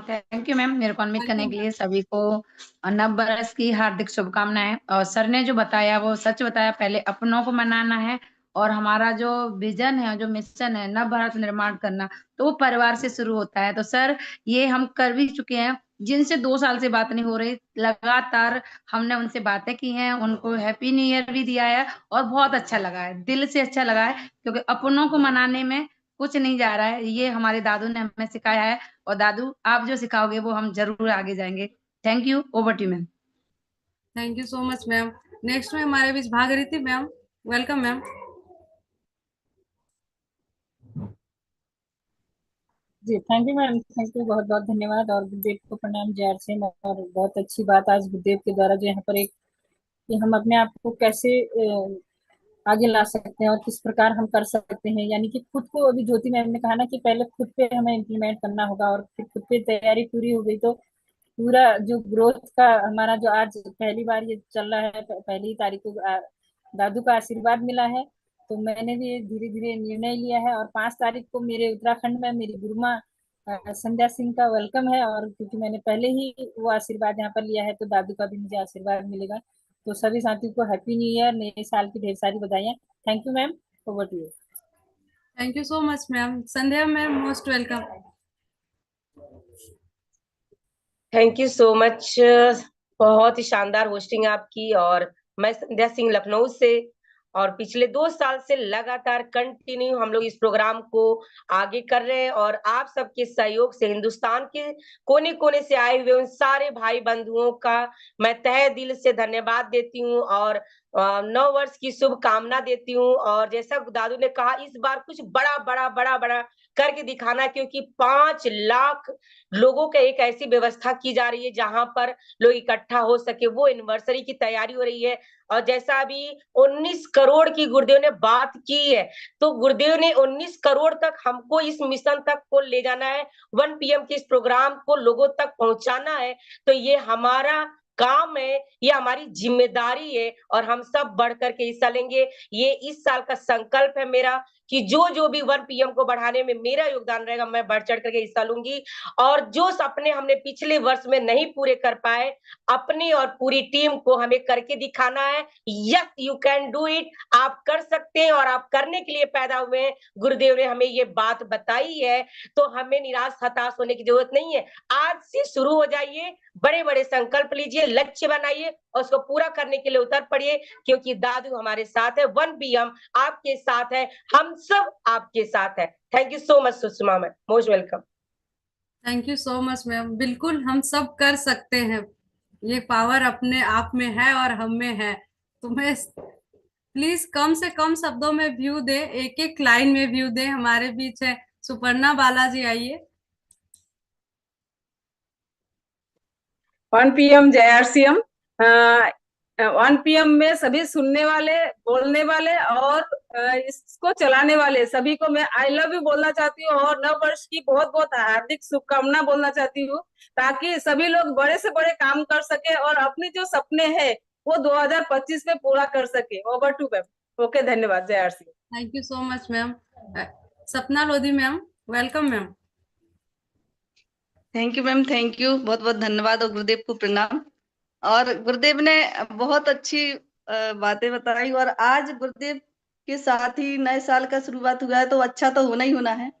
Thank you ma'am, मेरे को अनम्यूट करने के लिए। सभी को नव बरस की हार्दिक शुभकामनाएं। और सर ने जो बताया वो सच बताया, पहले अपनों को मनाना है, और हमारा जो विजन है, जो मिशन है, नव भारत निर्माण करना, तो वो परिवार से शुरू होता है। तो सर ये हम कर भी चुके हैं, जिनसे 2 साल से बात नहीं हो रही, लगातार हमने उनसे बातें की हैं, उनको हैप्पी न्यू ईयर भी दिया है, और बहुत अच्छा लगा है, दिल से अच्छा लगा है, क्योंकि अपनों को मनाने में कुछ नहीं जा रहा है। ये हमारे दादू ने हमें सिखाया है, और दादू आप जो सिखाओगे वो हम जरूर आगे जाएंगे। Thank you. Over to ma'am. Thank you so much ma'am. Next में हमारे बीच भागीरथी मैम। Welcome ma'am. जी thank you ma'am, thank you, बहुत बहुत धन्यवाद। और गुरुदेव को प्रणाम, जय आरसीएम। और बहुत अच्छी बात आज गुरुदेव के द्वारा जो यहाँ पर एक कि हम अपने आप को कैसे आगे ला सकते हैं और किस प्रकार हम कर सकते हैं, यानी कि खुद को, अभी ज्योति मैम ने कहा ना कि पहले खुद पे हमें इम्प्लीमेंट करना होगा, और फिर खुद पे तैयारी पूरी हो गई तो पूरा जो ग्रोथ का हमारा जो आज पहली बार ये चल रहा है, पहली तारीख को दादू का आशीर्वाद मिला है, तो मैंने भी धीरे धीरे निर्णय लिया है। और 5 तारीख को मेरे उत्तराखंड में मेरी गुरुमा संध्या सिंह का वेलकम है, और क्योंकि मैंने पहले ही वो आशीर्वाद यहाँ पर लिया है, तो दादू का भी मुझे आशीर्वाद मिलेगा। तो सभी साथियों को हैप्पी न्यू ईयर, नए साल की ढेर सारी बधाइयाँ। Thank you ma'am, over to you. Thank you so much ma'am. Sandhya ma'am most welcome. Thank you so much, बहुत ही शानदार होस्टिंग आपकी। और मैं संध्या सिंह लखनऊ से, और पिछले 2 साल से लगातार कंटिन्यू हम लोग इस प्रोग्राम को आगे कर रहे हैं, और आप सबके सहयोग से हिंदुस्तान के कोने कोने से आए हुए उन सारे भाई बंधुओं का मैं तहे दिल से धन्यवाद देती हूँ, और 9 वर्ष की शुभकामना देती हूँ। और जैसा दादू ने कहा, इस बार कुछ बड़ा बड़ा बड़ा बड़ा करके दिखाना, क्योंकि 5 लाख लोगों का एक ऐसी व्यवस्था की जा रही है जहां पर लोग इकट्ठा हो सके, वो एनिवर्सरी की तैयारी हो रही है। और जैसा अभी 19 करोड़ की गुरुदेव ने बात की है, तो गुरुदेव ने 19 करोड़ तक हमको इस मिशन तक को ले जाना है, 1 PM के इस प्रोग्राम को लोगों तक पहुंचाना है। तो ये हमारा काम है, ये हमारी जिम्मेदारी है, और हम सब बढ़ करके हिस्सा लेंगे। ये इस साल का संकल्प है मेरा कि जो भी 1 PM को बढ़ाने में मेरा योगदान रहेगा, मैं बढ़ चढ़ करके हिस्सा लूंगी। और जो सपने हमने पिछले वर्ष में नहीं पूरे कर पाए, अपनी और पूरी टीम को हमें करके दिखाना है। Yes, you can do it, आप कर सकते हैं, और आप करने के लिए पैदा हुए हैं। गुरुदेव ने हमें ये बात बताई है, तो हमें निराश हताश होने की जरूरत नहीं है। आज से शुरू हो जाइए, बड़े बड़े संकल्प लीजिए, लक्ष्य बनाइए, और उसको पूरा करने के लिए उतर पड़िए, क्योंकि दादू हमारे साथ है, 1 PM आपके साथ है, हम सब आपके साथ है। Thank you so much Sushma ma'am, most welcome. Thank you so much ma'am. बिल्कुल हम सब कर सकते हैं, ये पावर अपने आप में है और हम में है। तुम्हें प्लीज कम से कम शब्दों में व्यू दे, एक एक लाइन में व्यू दे। हमारे बीच है सुपर्णा बालाजी, आइए। 1 PM जय RCM। 1 PM में सभी सुनने वाले, बोलने वाले और इसको चलाने वाले सभी को मैं आई लव यू बोलना चाहती हूँ, और नव वर्ष की बहुत बहुत हार्दिक शुभकामना बोलना चाहती हूँ, ताकि सभी लोग बड़े से बड़े काम कर सके और अपने जो सपने हैं वो 2025 में पूरा कर सके। Over to ma'am. ओके, धन्यवाद। जय RCM। Thank you so much ma'am. Sapna Lodhi ma'am, welcome ma'am. Thank you ma'am, thank you, बहुत बहुत धन्यवाद और गुरुदेव को प्रणाम। और गुरुदेव ने बहुत अच्छी बातें बताई, और आज गुरुदेव के साथ ही नए साल का शुरुआत हुआ है, तो अच्छा तो होना ही होना है।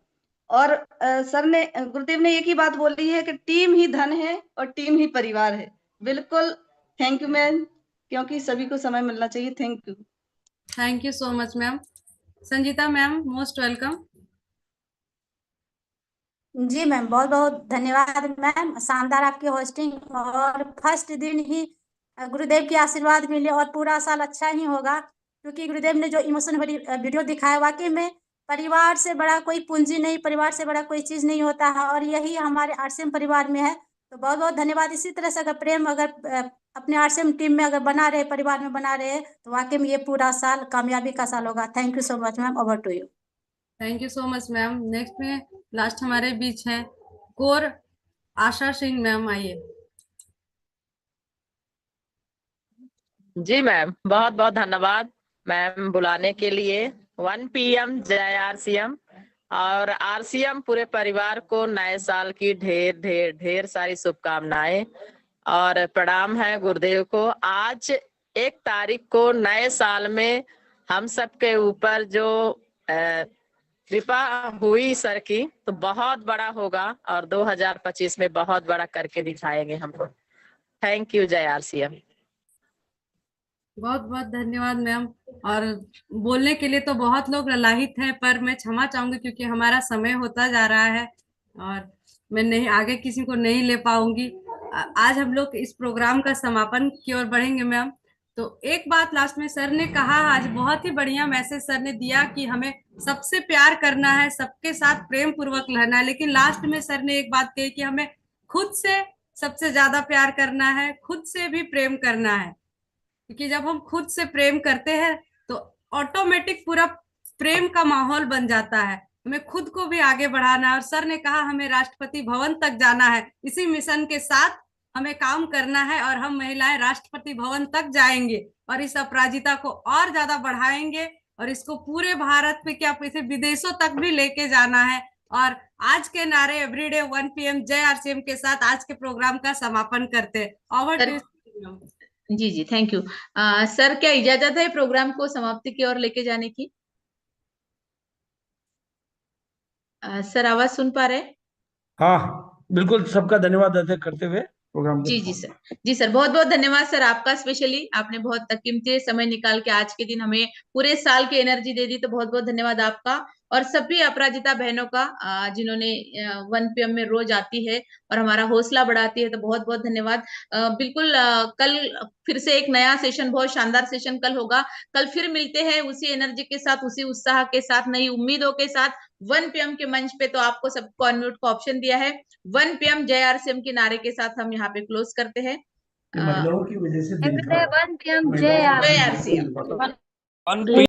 और गुरुदेव ने एक ही बात बोली है कि टीम ही धन है और टीम ही परिवार है। बिल्कुल, थैंक यू मैम, क्योंकि सभी को समय मिलना चाहिए। Thank you. Thank you so much ma'am. Sanjeeta ma'am, most welcome. जी मैम, बहुत बहुत धन्यवाद मैम, शानदार आपकी होस्टिंग। और फर्स्ट दिन ही गुरुदेव की आशीर्वाद मिले, और पूरा साल अच्छा ही होगा, क्योंकि गुरुदेव ने जो इमोशन भरी वीडियो दिखाया, वाकई में परिवार से बड़ा कोई पूंजी नहीं, परिवार से बड़ा कोई चीज नहीं होता है, और यही हमारे RCM परिवार में है। तो बहुत बहुत धन्यवाद। इसी तरह से अगर प्रेम अगर अपने RCM टीम में अगर बना रहे, परिवार में बना रहे, तो वाकई में ये पूरा साल कामयाबी का साल होगा। Thank you so much ma'am, over to you. Thank you so much ma'am. Next में लास्ट हमारे बीच है कोर आशा सिंह मैम, आइए। जी मैम, बहुत बहुत धन्यवाद मैम बुलाने के लिए। 1 PM जय RCM, और RCM पूरे परिवार को नए साल की ढेर ढेर ढेर सारी शुभकामनाएं और प्रणाम है गुरुदेव को। आज 1 तारीख को नए साल में हम सबके ऊपर जो कृपा हुई सर की, तो बहुत बड़ा होगा, और 2025 में बहुत बड़ा करके दिखाएंगे हमको। Thank you. जय RCM। बहुत बहुत धन्यवाद मैम। और बोलने के लिए तो बहुत लोग ललाहित हैं, पर मैं क्षमा चाहूंगी क्योंकि हमारा समय होता जा रहा है और मैं नहीं आगे किसी को नहीं ले पाऊंगी। आज हम लोग इस प्रोग्राम का समापन की ओर बढ़ेंगे मैम। तो एक बात लास्ट में सर ने कहा, आज बहुत ही बढ़िया मैसेज सर ने दिया कि हमें सबसे प्यार करना है, सबके साथ प्रेम पूर्वक रहना है, लेकिन लास्ट में सर ने एक बात कही कि हमें खुद से सबसे ज्यादा प्यार करना है, खुद से भी प्रेम करना है, क्योंकि जब हम खुद से प्रेम करते हैं तो ऑटोमेटिक पूरा प्रेम का माहौल बन जाता है। हमें खुद को भी आगे बढ़ाना है, और सर ने कहा हमें राष्ट्रपति भवन तक जाना है। इसी मिशन के साथ हमें काम करना है और हम महिलाएं राष्ट्रपति भवन तक जाएंगे और इस अपराजिता को और ज्यादा बढ़ाएंगे और इसको पूरे भारत में क्या इसे विदेशों तक भी लेके जाना है। और आज के नारे एवरीडे 1 PM जय RCM के साथ आज के प्रोग्राम का समापन करते हैं। ओवर टू जी जी, थैंक यू। सर, क्या इजाजत है प्रोग्राम को समाप्ति की ओर लेके जाने की? सर, आवाज सुन पा रहे? हाँ बिल्कुल, सबका धन्यवाद अदा करते हुए प्रोग्राम को। जी सर, जी सर, बहुत बहुत धन्यवाद सर आपका। स्पेशली आपने बहुत कीमती समय निकाल के आज के दिन हमें पूरे साल की एनर्जी दे दी, तो बहुत बहुत धन्यवाद आपका और सभी अपराजिता बहनों का जिन्होंने 1 PM में रोज आती है और हमारा हौसला बढ़ाती है, तो बहुत बहुत धन्यवाद। बिल्कुल कल फिर से एक नया सेशन, बहुत शानदार सेशन कल होगा। कल फिर मिलते हैं उसी एनर्जी के साथ, उसी उत्साह के साथ, नई उम्मीदों के साथ 1 PM के मंच पे। तो आपको सबको अनम्यूट का ऑप्शन दिया है। 1 PM जय RCM के नारे के साथ हम यहाँ पे क्लोज करते हैं। महिलाओं की वजह से 1 PM जय RCM।